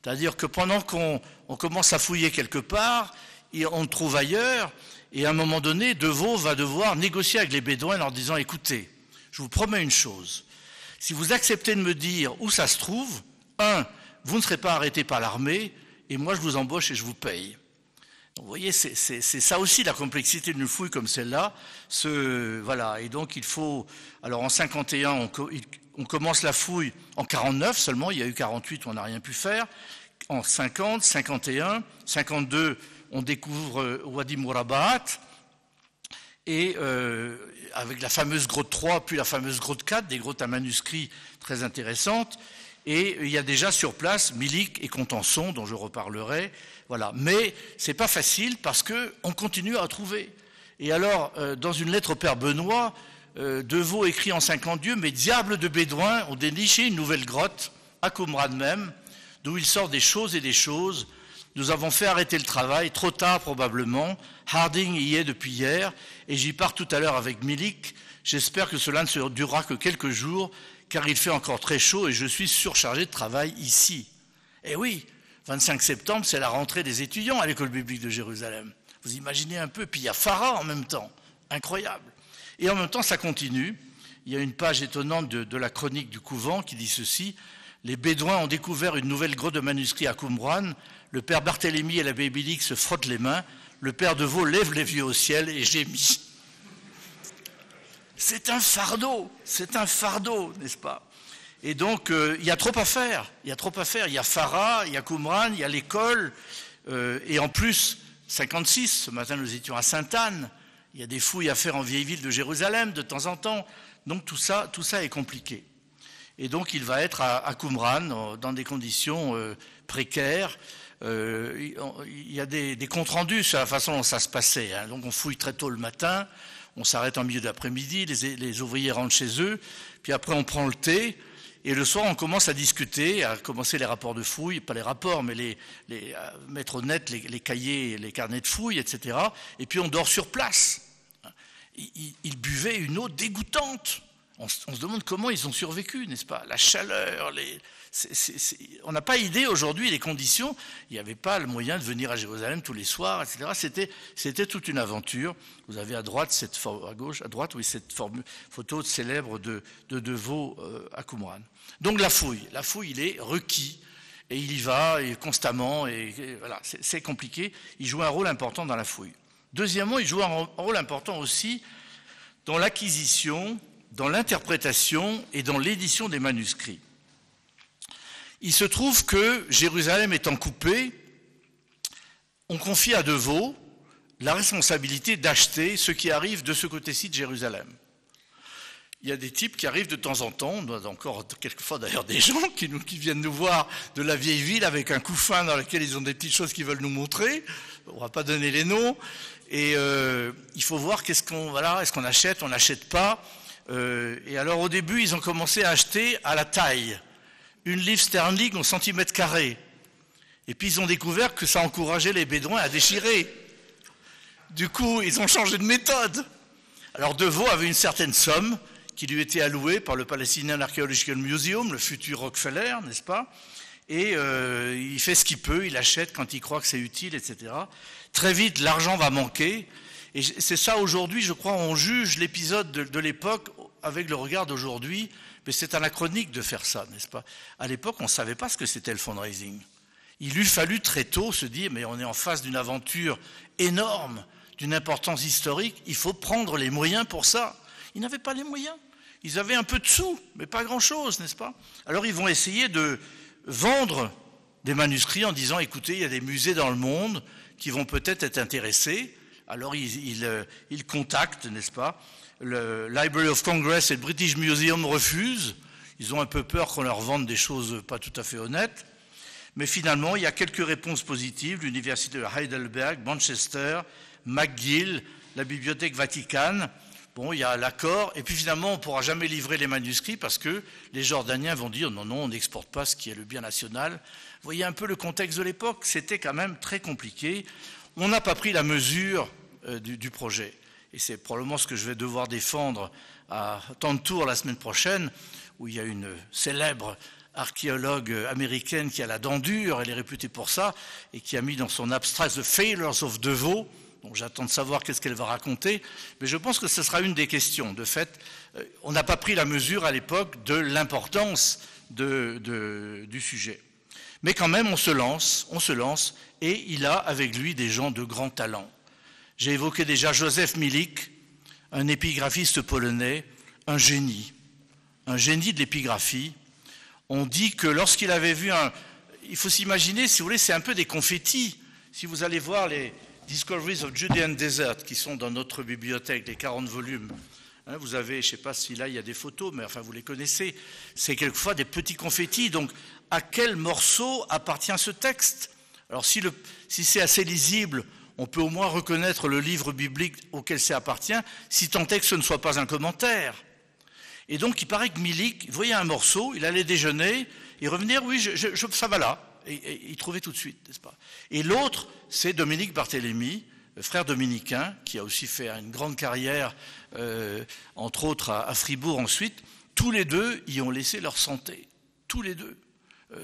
C'est-à-dire que pendant qu'on commence à fouiller quelque part, on le trouve ailleurs, et à un moment donné, De Vaux va devoir négocier avec les bédouins en leur disant « Écoutez, je vous promets une chose, si vous acceptez de me dire où ça se trouve, vous ne serez pas arrêté par l'armée, et moi je vous embauche et je vous paye. » Vous voyez, c'est ça aussi la complexité d'une fouille comme celle-là. Voilà, et donc il faut... Alors en 51, on commence la fouille en 49 seulement, il y a eu 48 où on n'a rien pu faire. En 50, 51, 52, on découvre Wadi Mourabaat, et avec la fameuse grotte 3, puis la fameuse grotte 4, des grottes à manuscrits très intéressantes. Et il y a déjà sur place Milik et Contenson, dont je reparlerai. Voilà. Mais c'est pas facile parce que on continue à trouver. Et alors, dans une lettre au père Benoît, De Vaux écrit en 52, mais diable de bédouins ont déniché une nouvelle grotte, à Qumran même, d'où il sort des choses et des choses. Nous avons fait arrêter le travail, trop tard probablement. Harding y est depuis hier, et j'y pars tout à l'heure avec Milik. J'espère que cela ne durera que quelques jours, car il fait encore très chaud et je suis surchargé de travail ici. Eh oui, 25 septembre, c'est la rentrée des étudiants à l'école biblique de Jérusalem. Vous imaginez un peu, puis il y a Farah en même temps, incroyable. Et en même temps, ça continue. Il y a une page étonnante de la chronique du couvent qui dit ceci. Les Bédouins ont découvert une nouvelle grotte de manuscrits à Qumran. Le père Barthélemy et l'abbé Milik se frottent les mains. Le père De Vaux lève les yeux au ciel et gémit. C'est un fardeau, n'est-ce pas? Et donc, il y a trop à faire, il y a Farah, il y a Qumran, il y a l'école, et en plus, 56, ce matin nous étions à Sainte-Anne, il y a des fouilles à faire en vieille ville de Jérusalem de temps en temps, donc tout ça est compliqué. Et donc il va être à Qumran dans des conditions précaires. Il y a des comptes rendus sur la façon dont ça se passait, hein. Donc on fouille très tôt le matin, on s'arrête en milieu d'après-midi, les ouvriers rentrent chez eux, puis après on prend le thé, et le soir on commence à discuter, à commencer les rapports de fouilles, pas les rapports, mais mettre au net les cahiers, les carnets de fouilles, etc. Et puis on dort sur place. Ils buvaient une eau dégoûtante. On se demande comment ils ont survécu, n'est-ce pas? La chaleur, on n'a pas idée aujourd'hui des conditions. Il n'y avait pas le moyen de venir à Jérusalem tous les soirs, etc. C'était toute une aventure. Vous avez à droite, cette photo célèbre de Vaux à Qumran. Donc la fouille, il est requis et il y va et constamment. Et voilà, c'est compliqué. Il joue un rôle important dans la fouille. Deuxièmement, il joue un rôle important aussi dans l'acquisition, dans l'interprétation et dans l'édition des manuscrits. Il se trouve que Jérusalem étant coupée, on confie à De Vaux la responsabilité d'acheter ce qui arrive de ce côté-ci de Jérusalem. Il y a des types qui arrivent de temps en temps, on a encore quelquefois d'ailleurs des gens qui viennent nous voir de la vieille ville avec un couffin dans lequel ils ont des petites choses qu'ils veulent nous montrer. On ne va pas donner les noms. Et il faut voir est-ce qu'on achète, on n'achète pas. Et alors au début, ils ont commencé à acheter à la taille, 1 livre sterling au centimètre carré. Et puis ils ont découvert que ça encourageait les Bédouins à déchirer. Du coup, ils ont changé de méthode. Alors De Vaux avait une certaine somme qui lui était allouée par le Palestinian Archaeological Museum, le futur Rockefeller, n'est-ce pas? Et il fait ce qu'il peut, il achète quand il croit que c'est utile, etc. Très vite, l'argent va manquer. Et c'est ça aujourd'hui, je crois, on juge l'épisode de l'époque avec le regard d'aujourd'hui, mais c'est anachronique de faire ça, n'est-ce pas? À l'époque, on ne savait pas ce que c'était le fundraising. Il eût fallu très tôt se dire, mais on est en face d'une aventure énorme, d'une importance historique, il faut prendre les moyens pour ça. Ils n'avaient pas les moyens. Ils avaient un peu de sous, mais pas grand-chose, n'est-ce pas? Alors ils vont essayer de vendre des manuscrits en disant, écoutez, il y a des musées dans le monde qui vont peut-être être intéressés. Alors ils contactent, n'est-ce pas? Le Library of Congress et le British Museum refusent. Ils ont un peu peur qu'on leur vende des choses pas tout à fait honnêtes. Mais finalement, il y a quelques réponses positives. L'université de Heidelberg, Manchester, McGill, la Bibliothèque Vaticane. Bon, il y a l'accord. Et puis finalement, on ne pourra jamais livrer les manuscrits parce que les Jordaniens vont dire non, non, on n'exporte pas ce qui est le bien national. Vous voyez un peu le contexte de l'époque. C'était quand même très compliqué. On n'a pas pris la mesure du projet. Et c'est probablement ce que je vais devoir défendre à Tantour la semaine prochaine, où il y a une célèbre archéologue américaine qui a la dent dure, elle est réputée pour ça, et qui a mis dans son abstract The Failures of DeVoe. Donc j'attends de savoir qu'est-ce qu'elle va raconter, mais je pense que ce sera une des questions. De fait, on n'a pas pris la mesure à l'époque de l'importance du sujet. Mais quand même, on se lance, et il a avec lui des gens de grand talent. J'ai évoqué déjà Joseph Milik, un épigraphiste polonais, un génie de l'épigraphie. On dit que lorsqu'il avait vu il faut s'imaginer, si vous voulez, c'est un peu des confettis. Si vous allez voir les Discoveries of Judean Desert qui sont dans notre bibliothèque, les 40 volumes, hein, vous avez, je ne sais pas si là il y a des photos, mais enfin vous les connaissez, c'est quelquefois des petits confettis. Donc à quel morceau appartient ce texte? Alors si c'est assez lisible, on peut au moins reconnaître le livre biblique auquel ça appartient, si tant est que ce ne soit pas un commentaire. Et donc, il paraît que Milik voyait un morceau, il allait déjeuner, et revenir, oui, ça va là. Et il trouvait tout de suite, n'est-ce pas? Et l'autre, c'est Dominique Barthélemy, frère dominicain, qui a aussi fait une grande carrière, entre autres à Fribourg ensuite. Tous les deux y ont laissé leur santé. Tous les deux.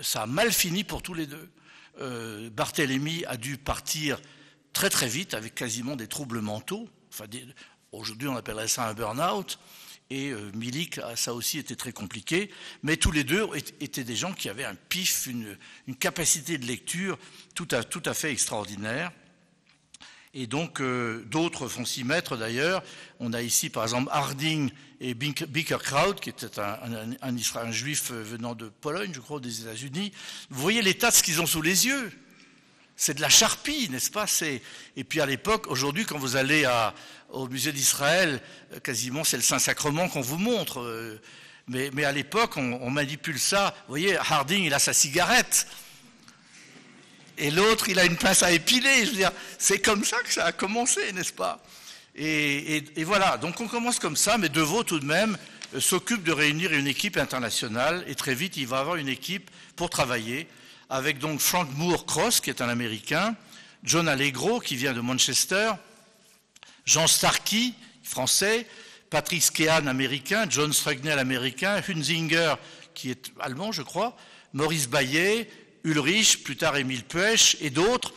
Ça a mal fini pour tous les deux. Barthélemy a dû partir très très vite avec quasiment des troubles mentaux. Enfin, aujourd'hui, on appellerait ça un burn-out. Et Milik, ça aussi était très compliqué, mais tous les deux étaient des gens qui avaient un pif, une capacité de lecture tout à fait extraordinaire. Et donc d'autres vont s'y mettre d'ailleurs. On a ici par exemple Harding et Bickerkraut, qui était un juif venant de Pologne, je crois, des États-Unis. Vous voyez l'état de ce qu'ils ont sous les yeux. C'est de la charpie, n'est-ce pas? Et puis à l'époque, aujourd'hui, quand vous allez au musée d'Israël, quasiment c'est le Saint-Sacrement qu'on vous montre. Mais à l'époque, on manipule ça. Vous voyez, Harding, il a sa cigarette. Et l'autre, il a une pince à épiler. Je veux dire, c'est comme ça que ça a commencé, n'est-ce pas? Et voilà, donc on commence comme ça, mais DeVoe, tout de même, s'occupe de réunir une équipe internationale. Et très vite, il va avoir une équipe pour travailler, avec donc Frank Moore Cross, qui est un Américain, John Allegro, qui vient de Manchester, Jean Starkey, français, Patrick Skehan, américain, John Strugnell, américain, Hunzinger, qui est allemand, je crois, Maurice Bayet, Ulrich, plus tard Émile Puech, et d'autres.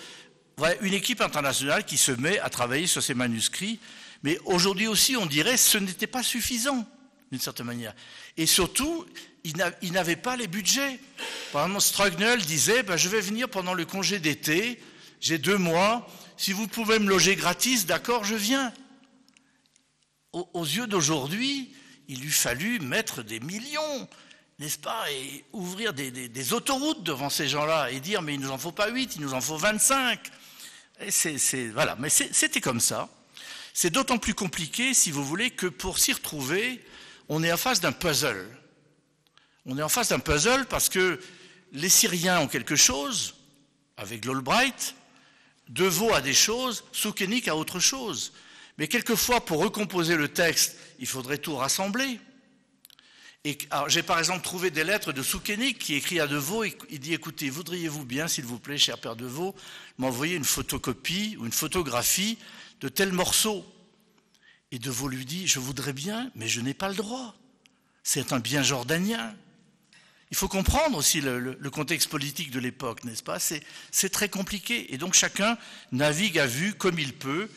Voilà, une équipe internationale qui se met à travailler sur ces manuscrits. Mais aujourd'hui aussi, on dirait que ce n'était pas suffisant, d'une certaine manière. Et surtout, ils n'avaient pas les budgets. Par exemple, Strugnell disait, je vais venir pendant le congé d'été, j'ai 2 mois, si vous pouvez me loger gratis, d'accord, je viens. Aux yeux d'aujourd'hui, il eût fallu mettre des millions, n'est-ce pas, et ouvrir des autoroutes devant ces gens-là et dire, mais il ne nous en faut pas 8, il nous en faut 25. Et voilà, mais c'était comme ça. C'est d'autant plus compliqué, si vous voulez, que pour s'y retrouver, on est en face d'un puzzle. On est en face d'un puzzle parce que les Syriens ont quelque chose, avec l'Albright, DeVoe a des choses, Soukenik a autre chose. Mais quelquefois, pour recomposer le texte, il faudrait tout rassembler. J'ai par exemple trouvé des lettres de Soukenik qui écrit à DeVoe, il dit, écoutez, voudriez-vous bien, s'il vous plaît, cher père DeVoe, m'envoyer une photocopie ou une photographie de tel morceau? Et DeVoe lui dit, je voudrais bien, mais je n'ai pas le droit. C'est un bien jordanien. Il faut comprendre aussi le contexte politique de l'époque, n'est-ce pas? C'est très compliqué. Et donc chacun navigue à vue comme il peut.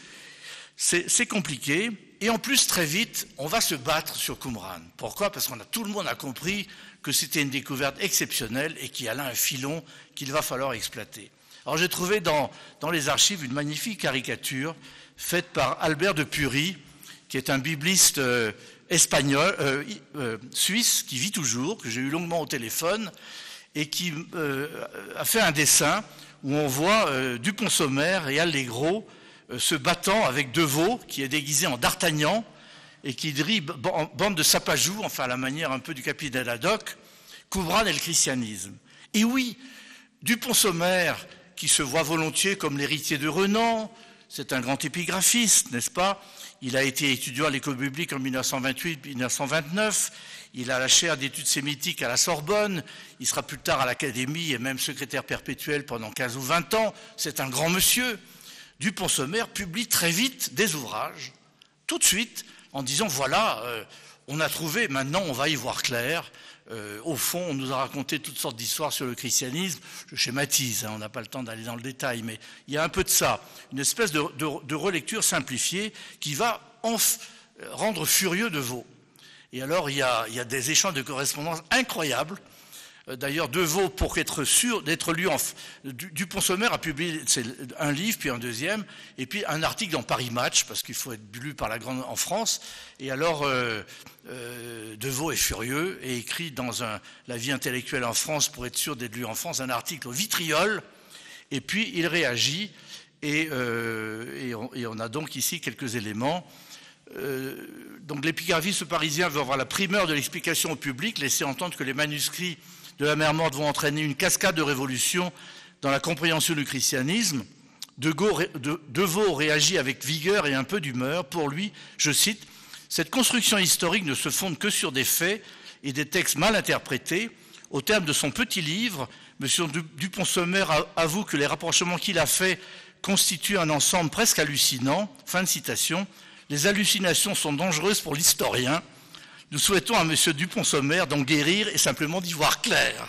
C'est compliqué. Et en plus, très vite, on va se battre sur Qumran. Pourquoi? Parce que tout le monde a compris que c'était une découverte exceptionnelle et qu'il y a là un filon qu'il va falloir exploiter. Alors j'ai trouvé dans les archives une magnifique caricature faite par Albert de Pury, qui est un bibliste espagnol, suisse, qui vit toujours, que j'ai eu longuement au téléphone, et qui a fait un dessin où on voit Dupont-Sommer et Allegro se battant avec Deveau, qui est déguisé en D'Artagnan, et qui dit bande de sapajous, enfin à la manière un peu du capitaine Haddock, Qumran et le christianisme. Et oui, Dupont-Sommer, qui se voit volontiers comme l'héritier de Renan, c'est un grand épigraphiste, n'est-ce pas? Il a été étudiant à l'école publique en 1928-1929, il a la chaire d'études sémitiques à la Sorbonne, il sera plus tard à l'Académie et même secrétaire perpétuel pendant 15 ou 20 ans, c'est un grand monsieur. Dupont-Sommer publie très vite des ouvrages, tout de suite, en disant voilà, on a trouvé, maintenant on va y voir clair. Au fond, on nous a raconté toutes sortes d'histoires sur le christianisme. Je schématise, on n'a pas le temps d'aller dans le détail, mais il y a un peu de ça. Une espèce de relecture simplifiée qui va rendre furieux Deveau. Et alors, il y a des échanges de correspondance incroyables. D'ailleurs, Deveau, pour être sûr d'être lu, Dupont-Sommer a publié un livre, puis un deuxième, et puis un article dans Paris Match, parce qu'il faut être lu par la grande en France. Et alors, Deveau est furieux et écrit dans La vie intellectuelle en France, pour être sûr d'être lu en France, un article au vitriol, et puis il réagit, et on a donc ici quelques éléments. Donc l'épigraphiste parisien veut avoir la primeur de l'explication au public, laisser entendre que les manuscrits de la mer Morte vont entraîner une cascade de révolutions dans la compréhension du christianisme. Deveau réagit avec vigueur et un peu d'humeur. Pour lui, je cite, « Cette construction historique ne se fonde que sur des faits et des textes mal interprétés. Au terme de son petit livre, M. Dupont-Sommer avoue que les rapprochements qu'il a faits constituent un ensemble presque hallucinant. » Fin de citation. Les hallucinations sont dangereuses pour l'historien. Nous souhaitons à M. Dupont-Sommer d'en guérir et simplement d'y voir clair.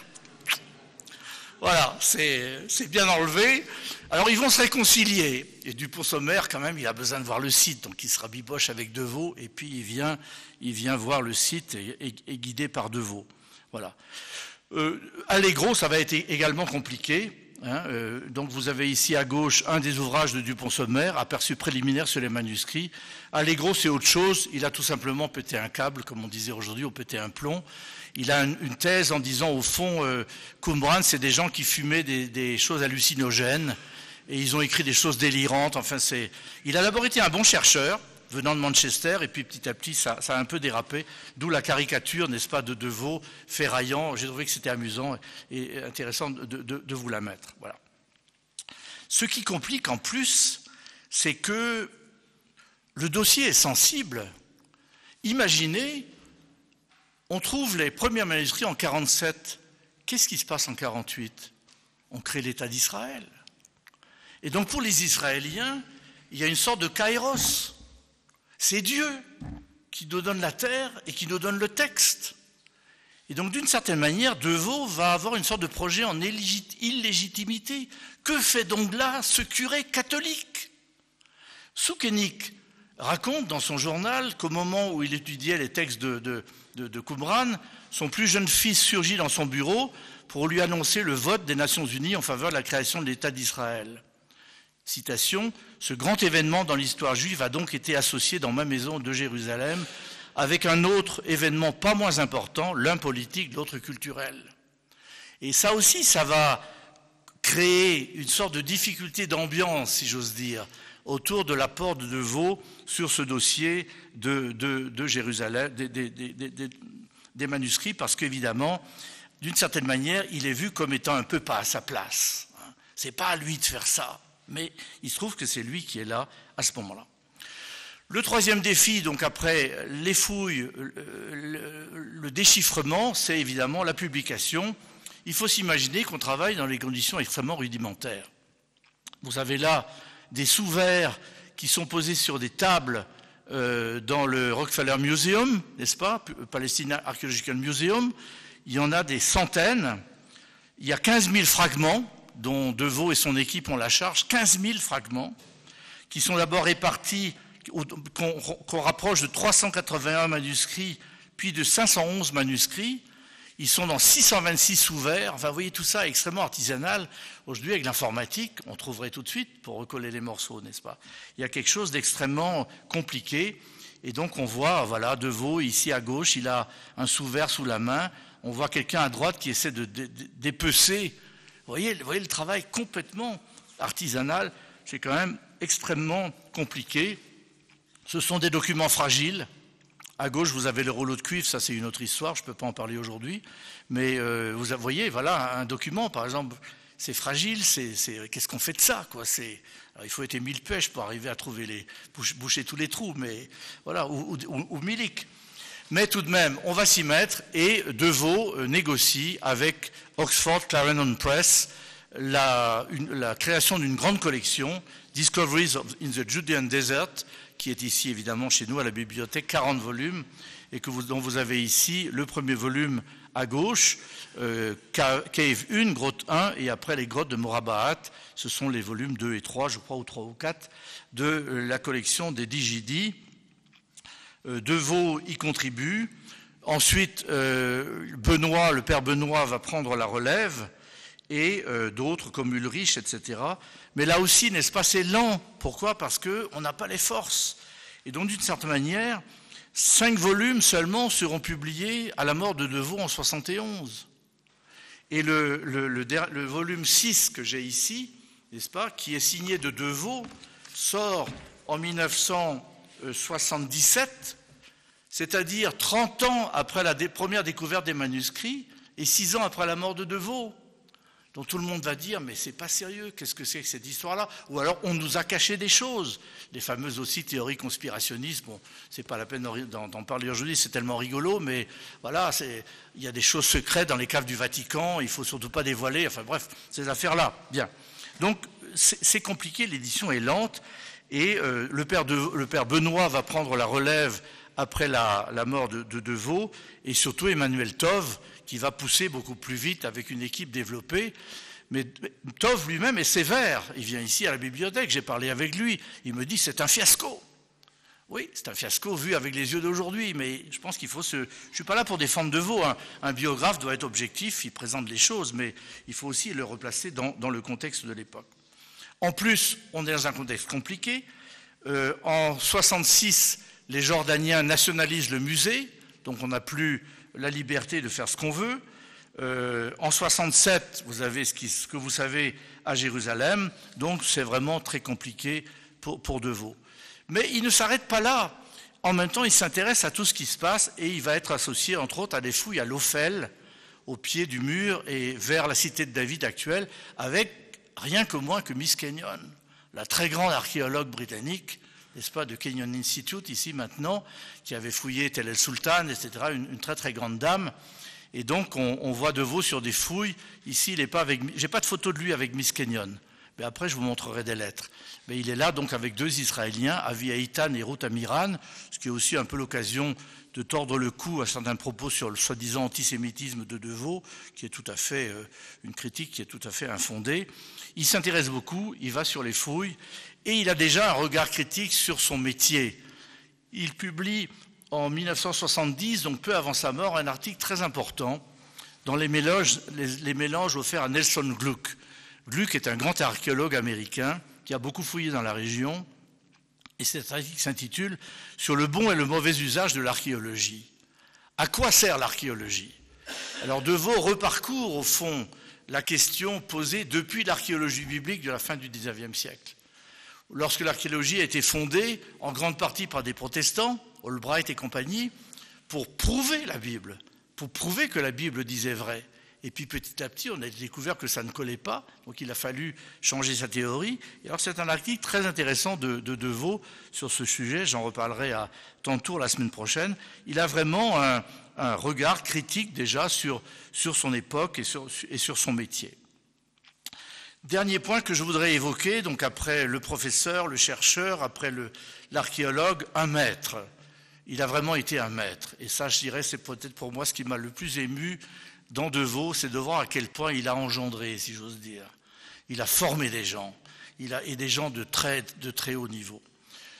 Voilà, c'est bien enlevé. Alors ils vont se réconcilier. Et Dupont-Sommer, quand même, il a besoin de voir le site. Donc il se rabiboche avec Deveau et puis il vient voir le site et guidé par Deveau. Voilà. Allegro, ça va être également compliqué. Donc vous avez ici à gauche un des ouvrages de Dupont-Sommer, aperçu préliminaire sur les manuscrits. Allegro, c'est autre chose, il a tout simplement pété un câble, comme on disait aujourd'hui, ou pété un plomb. Il a une thèse en disant, au fond, Qumran, c'est des gens qui fumaient des choses hallucinogènes, et ils ont écrit des choses délirantes. Enfin, il a d'abord été un bon chercheur, venant de Manchester, et puis petit à petit, ça a un peu dérapé, d'où la caricature, n'est-ce pas, de Deveau, ferraillant. J'ai trouvé que c'était amusant et intéressant de vous la mettre. Voilà. Ce qui complique en plus, c'est que le dossier est sensible. Imaginez, on trouve les premiers manuscrits en 47. Qu'est-ce qui se passe en 48? On crée l'État d'Israël. Et donc pour les Israéliens, il y a une sorte de kairos. C'est Dieu qui nous donne la terre et qui nous donne le texte. Et donc, d'une certaine manière, Deveau va avoir une sorte de projet en illégitimité. Que fait donc là ce curé catholique? Soukenik raconte dans son journal qu'au moment où il étudiait les textes de Qumran, son plus jeune fils surgit dans son bureau pour lui annoncer le vote des Nations Unies en faveur de la création de l'État d'Israël. Citation, « Ce grand événement dans l'histoire juive a donc été associé dans ma maison de Jérusalem avec un autre événement pas moins important, l'un politique, l'autre culturel. » Et ça aussi, ça va créer une sorte de difficulté d'ambiance, si j'ose dire, autour de l'apport de Deveau sur ce dossier de Jérusalem, des manuscrits, parce qu'évidemment, d'une certaine manière, il est vu comme étant un peu pas à sa place. C'est pas à lui de faire ça. Mais il se trouve que c'est lui qui est là à ce moment-là. Le troisième défi, donc après les fouilles, le déchiffrement, c'est évidemment la publication. Il faut s'imaginer qu'on travaille dans des conditions extrêmement rudimentaires. Vous avez là des sous-verts qui sont posés sur des tables dans le Rockefeller Museum, n'est-ce pas, Palestine Archaeological Museum. Il y en a des centaines. Il y a 15 000 fragments dont Deveau et son équipe ont la charge, 15 000 fragments, qui sont d'abord répartis qu'on rapproche de 381 manuscrits, puis de 511 manuscrits. Ils sont dans 626 ouverts. Enfin, vous voyez, tout ça est extrêmement artisanal. Aujourd'hui, avec l'informatique, on trouverait tout de suite pour recoller les morceaux, n'est-ce pas? Il y a quelque chose d'extrêmement compliqué. Et donc, on voit, voilà, De Vaux, ici à gauche, il a un sous-vert sous la main. On voit quelqu'un à droite qui essaie d'épecer. Vous voyez le travail complètement artisanal. C'est quand même extrêmement compliqué. Ce sont des documents fragiles. À gauche, vous avez le rouleau de cuivre, ça c'est une autre histoire, je ne peux pas en parler aujourd'hui. Mais vous voyez, voilà, un document, par exemple, c'est fragile, qu'est-ce qu'on fait de ça, quoi? Alors, il faut être Émile Pêche pour arriver à trouver boucher tous les trous, mais voilà, ou Milik. Mais tout de même, on va s'y mettre, et De Vaux négocie avec Oxford Clarendon Press la création d'une grande collection, Discoveries in the Judean Desert, qui est ici évidemment chez nous à la bibliothèque, 40 volumes, et dont vous avez ici le premier volume à gauche, Cave 1, grotte 1, et après les grottes de Morabaat, ce sont les volumes 2 et 3, je crois, ou 3 ou 4, de la collection des Digidi. De Vaux y contribue. Ensuite, Benoît, le père Benoît va prendre la relève, et d'autres comme Ulrich, etc. Mais là aussi, n'est-ce pas, c'est lent. Pourquoi? Parce qu'on n'a pas les forces. Et donc, d'une certaine manière, 5 volumes seulement seront publiés à la mort de De Vaux en 71. Et le volume 6 que j'ai ici, n'est-ce pas, qui est signé de De Vaux, sort en 1977, c'est-à-dire 30 ans après la première découverte des manuscrits et 6 ans après la mort de De Vaux. Donc tout le monde va dire, mais c'est pas sérieux, qu'est-ce que c'est que cette histoire-là? Ou alors on nous a caché des choses. Les fameuses aussi théories conspirationnistes, bon, c'est pas la peine d'en parler aujourd'hui, c'est tellement rigolo, mais voilà, il y a des choses secrètes dans les caves du Vatican, il faut surtout pas dévoiler, enfin bref, ces affaires-là. Bien. Donc c'est compliqué, l'édition est lente, et le père Benoît va prendre la relève après la mort de De Vaux, et surtout Emmanuel Tove, qui va pousser beaucoup plus vite avec une équipe développée. Mais Tove lui-même est sévère. Il vient ici à la bibliothèque, j'ai parlé avec lui. Il me dit, c'est un fiasco. Oui, c'est un fiasco vu avec les yeux d'aujourd'hui, mais je pense qu'il faut je ne suis pas là pour défendre De Vaux. Un biographe doit être objectif, il présente les choses, mais il faut aussi le replacer dans le contexte de l'époque. En plus, on est dans un contexte compliqué. En 66, les Jordaniens nationalisent le musée, donc on n'a plus la liberté de faire ce qu'on veut. En 67, vous avez ce que vous savez à Jérusalem, donc c'est vraiment très compliqué pour De Vaux. Mais il ne s'arrête pas là. En même temps, il s'intéresse à tout ce qui se passe et il va être associé, entre autres, à des fouilles à l'Ophel, au pied du mur et vers la cité de David actuelle, avec rien que moins que Miss Kenyon, la très grande archéologue britannique, n'est-ce pas, de Kenyon Institute, ici maintenant, qui avait fouillé Tel el Sultan, etc., une très très grande dame. Et donc, on voit De Vaux sur des fouilles. Ici, il n'est pas avec... J'ai pas de photo de lui avec Miss Kenyon, mais après, je vous montrerai des lettres. Mais il est là, donc, avec 2 Israéliens, Avi Eitan et Ruth Amiran, ce qui est aussi un peu l'occasion de tordre le cou à certains propos sur le soi-disant antisémitisme de Vaux, qui est tout à fait une critique qui est tout à fait infondée. Il s'intéresse beaucoup, il va sur les fouilles, et il a déjà un regard critique sur son métier. Il publie en 1970, donc peu avant sa mort, un article très important dans les mélanges offerts à Nelson Gluck. Gluck est un grand archéologue américain qui a beaucoup fouillé dans la région, et cet article s'intitule « Sur le bon et le mauvais usage de l'archéologie ». À quoi sert l'archéologie? Alors De Vaux reparcourt au fond la question posée depuis l'archéologie biblique de la fin du XIXe siècle. Lorsque l'archéologie a été fondée en grande partie par des protestants, Albright et compagnie, pour prouver la Bible, pour prouver que la Bible disait vrai. Et puis petit à petit, on a découvert que ça ne collait pas, donc il a fallu changer sa théorie. Et alors c'est un article très intéressant de Vaux sur ce sujet, j'en reparlerai à ton tour la semaine prochaine. Il a vraiment un regard critique déjà sur son époque et sur son métier. Dernier point que je voudrais évoquer, donc après le professeur, le chercheur, après l'archéologue, un maître. Il a vraiment été un maître. Et ça, je dirais, c'est peut-être pour moi ce qui m'a le plus ému dans De Vaux, c'est de voir à quel point il a engendré, si j'ose dire. Il a formé des gens, et des gens de très haut niveau.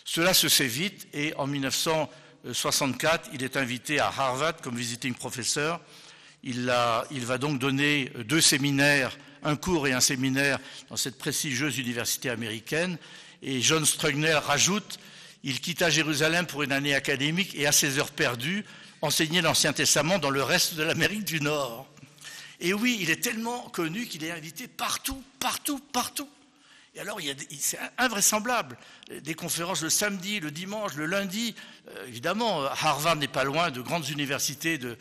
Cela se sait vite et en 1964, il est invité à Harvard comme visiting professor. Il va donc donner 2 séminaires, un cours et un séminaire dans cette prestigieuse université américaine. Et John Strugnell rajoute, il quitta Jérusalem pour une année académique et à ses heures perdues, enseignait l'Ancien Testament dans le reste de l'Amérique du Nord. Et oui, il est tellement connu qu'il est invité partout, partout, partout. Et alors, c'est invraisemblable. Des conférences le samedi, le dimanche, le lundi. Évidemment, Harvard n'est pas loin de grandes universités de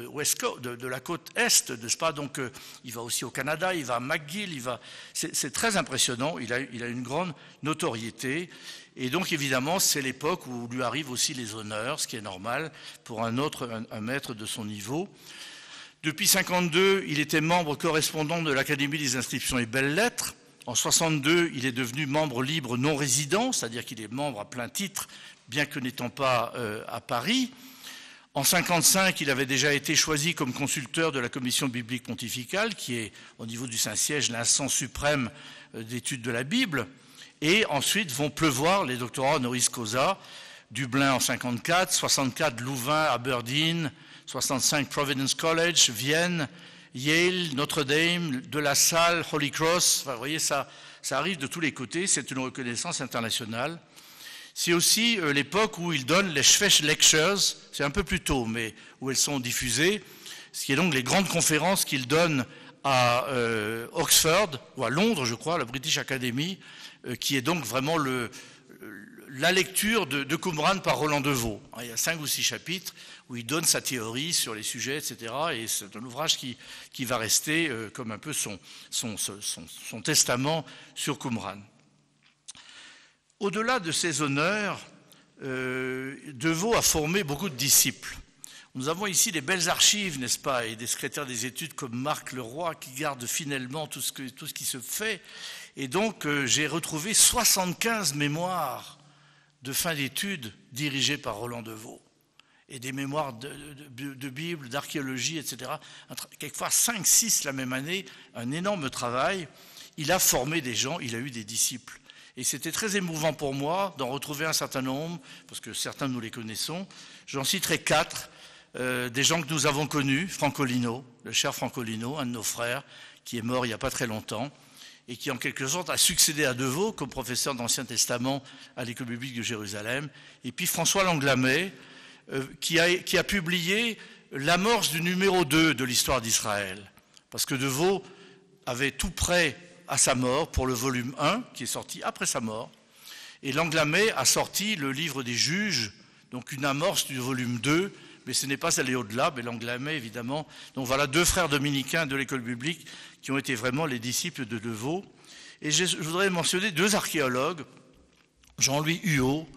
West Coast, de la côte Est, n'est-ce pas? Donc, il va aussi au Canada, il va à McGill, c'est très impressionnant. Il a une grande notoriété. Et donc, évidemment, c'est l'époque où lui arrivent aussi les honneurs, ce qui est normal pour un maître de son niveau. Depuis 1952, il était membre correspondant de l'Académie des inscriptions et belles-lettres. En 1962, il est devenu membre libre non résident, c'est-à-dire qu'il est membre à plein titre, bien que n'étant pas à Paris. En 1955, il avait déjà été choisi comme consulteur de la Commission biblique pontificale, qui est, au niveau du Saint-Siège, l'instance suprême d'étude de la Bible. Et ensuite vont pleuvoir les doctorats honoris causa, Dublin en 1954, 1964 Louvain, Aberdeen, 1965 Providence College, Vienne, Yale, Notre-Dame, De La Salle, Holy Cross, enfin, vous voyez, ça arrive de tous les côtés, c'est une reconnaissance internationale. C'est aussi l'époque où il donne les Schweich Lectures, c'est un peu plus tôt, mais où elles sont diffusées, ce qui est donc les grandes conférences qu'il donne à Oxford, ou à Londres, je crois, la British Academy, qui est donc vraiment la lecture de Qumran par Roland Deveau. Il y a 5 ou 6 chapitres où il donne sa théorie sur les sujets, etc. Et c'est un ouvrage qui va rester comme un peu son testament sur Qumran. Au-delà de ses honneurs, Deveau a formé beaucoup de disciples. Nous avons ici des belles archives, n'est-ce pas, et des secrétaires des études comme Marc Leroy qui gardent finalement tout ce qui se fait. Et donc, j'ai retrouvé 75 mémoires de fin d'études dirigées par Roland Deveau. Et des mémoires de Bible, d'archéologie, etc. Quelquefois 5, 6 la même année, un énorme travail. Il a formé des gens, il a eu des disciples. Et c'était très émouvant pour moi d'en retrouver un certain nombre, parce que certains nous les connaissons. J'en citerai 4, des gens que nous avons connus, Francolino, le cher Francolino, un de nos frères, qui est mort il n'y a pas très longtemps, et qui en quelque sorte a succédé à Deveau comme professeur d'Ancien Testament à l'École biblique de Jérusalem. Et puis François Langlamé, qui a publié l'amorce du numéro 2 de l'histoire d'Israël. Parce que Deveau avait tout prêt à sa mort pour le volume 1, qui est sorti après sa mort. Et Langlamé a sorti le livre des juges, donc une amorce du volume 2, mais ce n'est pas allé au-delà, mais Langlamé, évidemment. Donc voilà 2 frères dominicains de l'école biblique qui ont été vraiment les disciples de Deveau. Et je voudrais mentionner 2 archéologues, Jean-Louis Huot,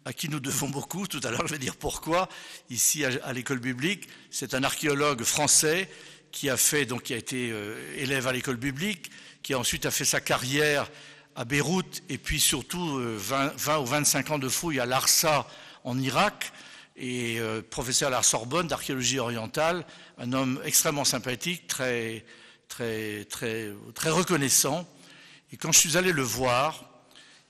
à qui nous devons beaucoup, tout à l'heure je vais dire pourquoi, ici à l'école biblique. C'est un archéologue français qui a été élève à l'école biblique, qui ensuite a fait sa carrière à Beyrouth, et puis surtout 20 ou 25 ans de fouilles à Larsa en Irak, et professeur à la Sorbonne d'archéologie orientale, un homme extrêmement sympathique, très reconnaissant. Et quand je suis allé le voir,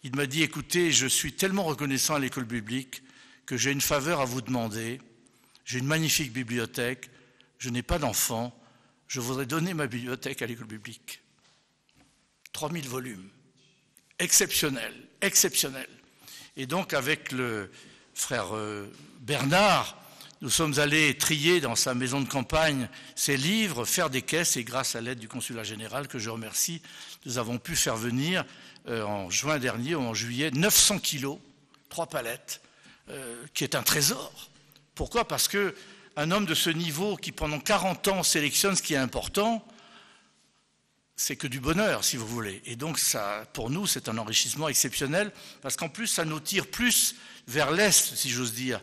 il m'a dit, écoutez, je suis tellement reconnaissant à l'école biblique que j'ai une faveur à vous demander. J'ai une magnifique bibliothèque, je n'ai pas d'enfants, je voudrais donner ma bibliothèque à l'école biblique. 3000 volumes. Exceptionnel, exceptionnel. Et donc avec le frère Bernard, nous sommes allés trier dans sa maison de campagne ses livres, faire des caisses, et grâce à l'aide du consulat général, que je remercie, nous avons pu faire venir en juin dernier ou en juillet 900 kilos, 3 palettes, qui est un trésor. Pourquoi ? Parce qu'un homme de ce niveau qui pendant 40 ans sélectionne ce qui est important, c'est que du bonheur, si vous voulez. Et donc, ça, pour nous, c'est un enrichissement exceptionnel, parce qu'en plus, ça nous tire plus vers l'Est, si j'ose dire.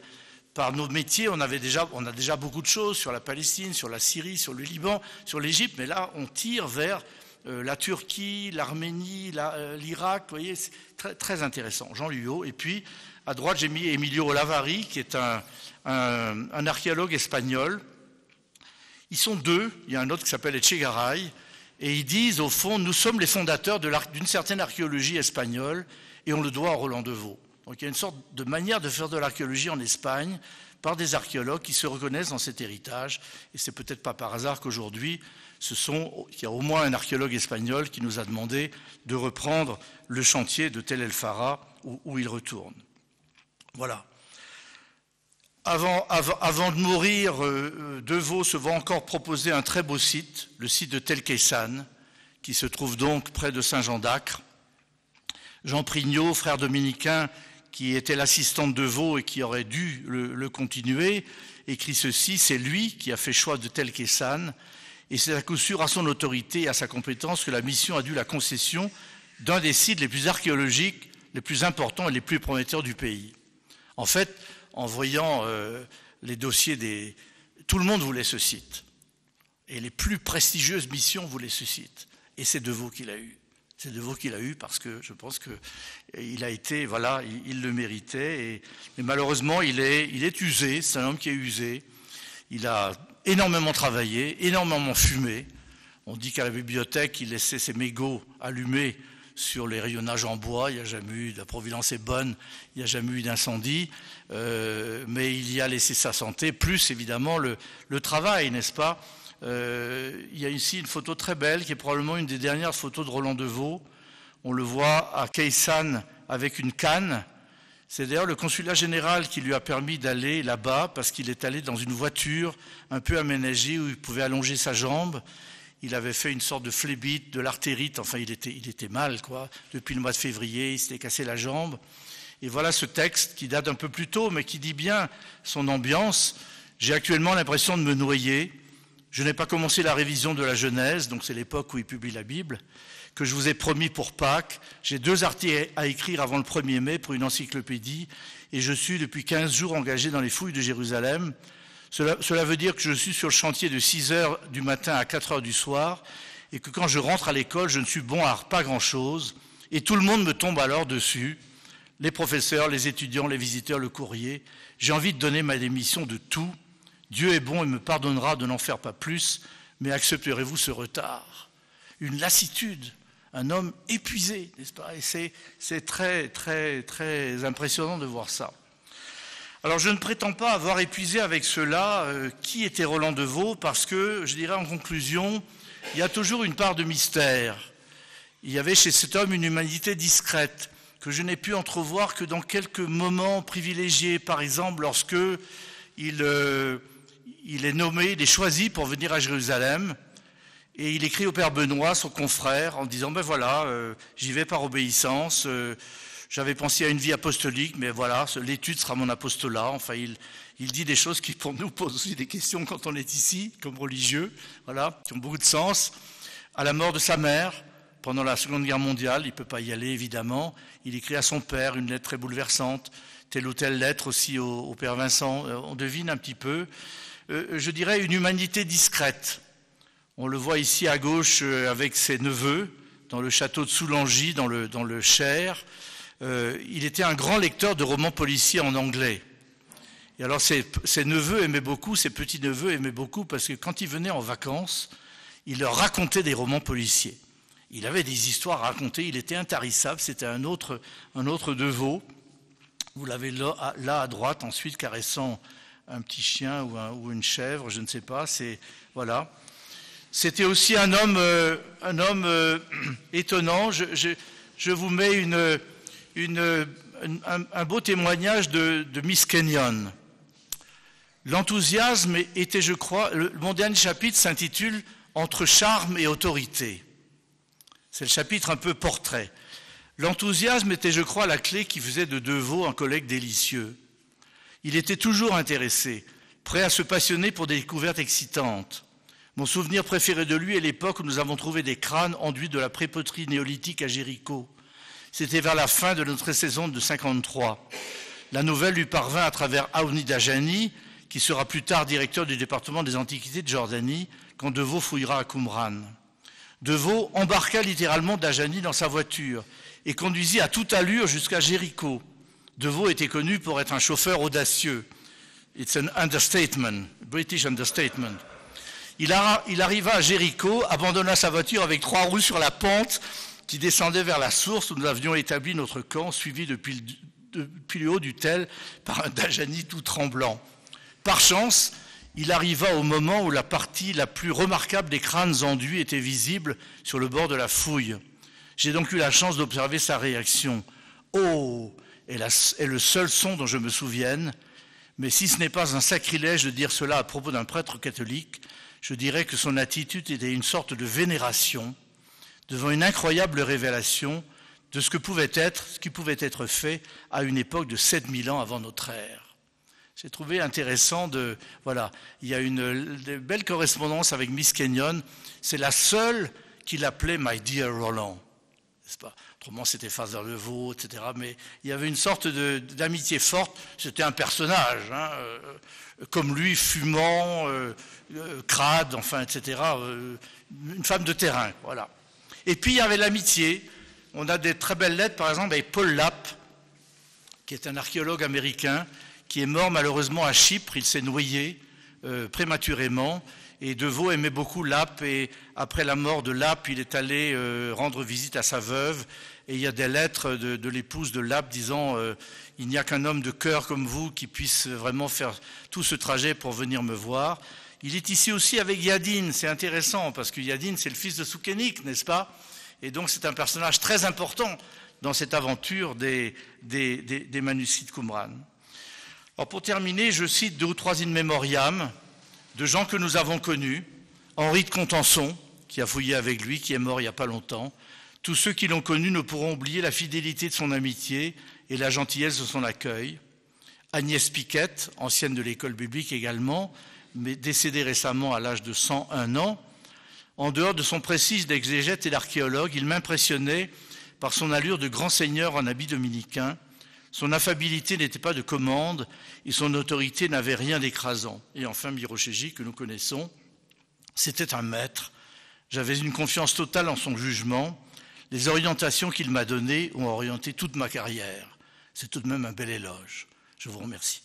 Par nos métiers, on a déjà beaucoup de choses sur la Palestine, sur la Syrie, sur le Liban, sur l'Égypte, mais là, on tire vers la Turquie, l'Arménie, l'Irak, vous voyez, c'est très, très intéressant. Jean Luyot. Et puis, à droite, j'ai mis Emilio Olavari, qui est un archéologue espagnol. Ils sont 2, il y a un autre qui s'appelle Echegaray, et ils disent, au fond, nous sommes les fondateurs d'une certaine archéologie espagnole, et on le doit à Roland Deveau. Donc il y a une sorte de manière de faire de l'archéologie en Espagne par des archéologues qui se reconnaissent dans cet héritage. Et c'est peut-être pas par hasard qu'aujourd'hui, il y a au moins un archéologue espagnol qui nous a demandé de reprendre le chantier de Tel El Fara où il retourne. Voilà. Avant de mourir, Deveau se voit encore proposer un très beau site, le site de Tel Queysan, qui se trouve donc près de Saint-Jean-d'Acre. Jean Prignot, frère dominicain, qui était l'assistant de Deveau et qui aurait dû le continuer, écrit ceci: c'est lui qui a fait choix de Tel Queysan, et c'est à coup sûr à son autorité et à sa compétence que la mission a dû la concession d'un des sites les plus archéologiques, les plus importants et les plus prometteurs du pays. En fait, en voyant les dossiers tout le monde voulait ce site. Et les plus prestigieuses missions voulaient ce site. Et c'est Deveau qui l'a eu. C'est Deveau qui l'a eu parce que je pense qu'il a été, voilà, il le méritait. Mais malheureusement, il est usé. C'est un homme qui est usé. Il a énormément travaillé, énormément fumé. On dit qu'à la bibliothèque, il laissait ses mégots allumés sur les rayonnages en bois. Il n'y a jamais eu, la providence est bonne, il n'y a jamais eu d'incendie. Mais il y a laissé sa santé, plus évidemment le travail, n'est-ce pas? Il y a ici une photo très belle qui est probablement une des dernières photos de Roland Deveau. On le voit à Queysan avec une canne. C'est d'ailleurs le consulat général qui lui a permis d'aller là-bas parce qu'il est allé dans une voiture un peu aménagée où il pouvait allonger sa jambe. Il avait fait une sorte de phlébite, de l'artérite, enfin il était mal, quoi. Depuis le mois de février, il s'était cassé la jambe. Et voilà ce texte qui date un peu plus tôt, mais qui dit bien son ambiance. J'ai actuellement l'impression de me noyer. Je n'ai pas commencé la révision de la Genèse, donc c'est l'époque où il publie la Bible, que je vous ai promis pour Pâques. J'ai 2 articles à écrire avant le 1er mai pour une encyclopédie, et je suis depuis 15 jours engagé dans les fouilles de Jérusalem. Cela veut dire que je suis sur le chantier de 6 heures du matin à 4 heures du soir, et que quand je rentre à l'école, je ne suis bon à pas grand-chose, et tout le monde me tombe alors dessus, les professeurs, les étudiants, les visiteurs, le courrier. J'ai envie de donner ma démission de tout. Dieu est bon et me pardonnera de n'en faire pas plus, mais accepterez-vous ce retard? Une lassitude, un homme épuisé, n'est-ce pas? Et c'est très, très, très impressionnant de voir ça. Alors je ne prétends pas avoir épuisé avec cela qui était Roland Deveau, parce que, je dirais en conclusion, il y a toujours une part de mystère. Il y avait chez cet homme une humanité discrète, que je n'ai pu entrevoir que dans quelques moments privilégiés, par exemple lorsque il est nommé, il est choisi pour venir à Jérusalem, et il écrit au Père Benoît, son confrère, en disant, ben voilà, j'y vais par obéissance, j'avais pensé à une vie apostolique, mais voilà, l'étude sera mon apostolat. Enfin, il dit des choses qui, pour nous, posent aussi des questions quand on est ici, comme religieux, voilà, qui ont beaucoup de sens. À la mort de sa mère, pendant la Seconde Guerre mondiale, il ne peut pas y aller, évidemment, il écrit à son père une lettre très bouleversante, telle ou telle lettre aussi au Père Vincent, on devine un petit peu. Je dirais une humanité discrète. On le voit ici à gauche avec ses neveux, dans le château de Soulangy, dans le Cher. Il était un grand lecteur de romans policiers en anglais. Et alors ses neveux aimaient beaucoup, ses petits-neveux aimaient beaucoup, parce que quand ils venaient en vacances, il leur racontait des romans policiers. Il avait des histoires à raconter, il était intarissable, c'était un autre Deveau. Vous l'avez là à droite, ensuite caressant un petit chien ou une chèvre, je ne sais pas. Voilà. C'était aussi un homme étonnant. Je vous mets un beau témoignage de Miss Kenyon. L'enthousiasme était, je crois, mon dernier chapitre s'intitule « Entre charme et autorité ». C'est le chapitre un peu portrait. L'enthousiasme était, je crois, la clé qui faisait de Deveau un collègue délicieux. Il était toujours intéressé, prêt à se passionner pour des découvertes excitantes. Mon souvenir préféré de lui est l'époque où nous avons trouvé des crânes enduits de la prépoterie néolithique à Jéricho. C'était vers la fin de notre saison de 53. La nouvelle lui parvint à travers Aouni Dajani, qui sera plus tard directeur du département des Antiquités de Jordanie, quand Deveau fouillera à Qumran. Deveau embarqua littéralement Dajani dans sa voiture et conduisit à toute allure jusqu'à Jéricho. Deveau était connu pour être un chauffeur audacieux. It's an understatement, British understatement. Il arriva à Jéricho, abandonna sa voiture avec 3 roues sur la pente qui descendait vers la source où nous avions établi notre camp, suivi depuis depuis le haut du tel par un Dajani tout tremblant. Par chance, il arriva au moment où la partie la plus remarquable des crânes enduits était visible sur le bord de la fouille. J'ai donc eu la chance d'observer sa réaction. « Oh !» est le seul son dont je me souvienne, mais si ce n'est pas un sacrilège de dire cela à propos d'un prêtre catholique, je dirais que son attitude était une sorte de vénération devant une incroyable révélation de ce qui pouvait être fait à une époque de 7000 ans avant notre ère. J'ai trouvé intéressant il y a une belle correspondance avec Miss Kenyon. C'est la seule qui l'appelait My Dear Roland, n'est-ce pas? Autrement, c'était Father Levaux, etc. Mais il y avait une sorte d'amitié forte. C'était un personnage, comme lui, fumant, crade, enfin, etc. Une femme de terrain, voilà. Et puis, il y avait l'amitié. On a des très belles lettres, par exemple, avec Paul Lapp, qui est un archéologue américain, qui est mort malheureusement à Chypre. Il s'est noyé prématurément. Et De Vaux aimait beaucoup Lapp, et après la mort de Lapp, il est allé rendre visite à sa veuve, et il y a des lettres de l'épouse de Lapp disant « Il n'y a qu'un homme de cœur comme vous qui puisse vraiment faire tout ce trajet pour venir me voir ». Il est ici aussi avec Yadin, c'est intéressant, parce que Yadin, c'est le fils de Soukenik, n'est-ce pas? Et donc c'est un personnage très important dans cette aventure des manuscrits de Qumran. Alors pour terminer, je cite 2 ou 3 in memoriam de gens que nous avons connus. Henri de Contenson, qui a fouillé avec lui, qui est mort il n'y a pas longtemps. Tous ceux qui l'ont connu ne pourront oublier la fidélité de son amitié et la gentillesse de son accueil. Agnès Piquette, ancienne de l'école biblique également, mais décédée récemment à l'âge de 101 ans. En dehors de son prestige d'exégète et d'archéologue, il m'impressionnait par son allure de grand seigneur en habit dominicain. Son affabilité n'était pas de commande et son autorité n'avait rien d'écrasant. Et enfin, Mirocheji, que nous connaissons, c'était un maître. J'avais une confiance totale en son jugement. Les orientations qu'il m'a données ont orienté toute ma carrière. C'est tout de même un bel éloge. Je vous remercie.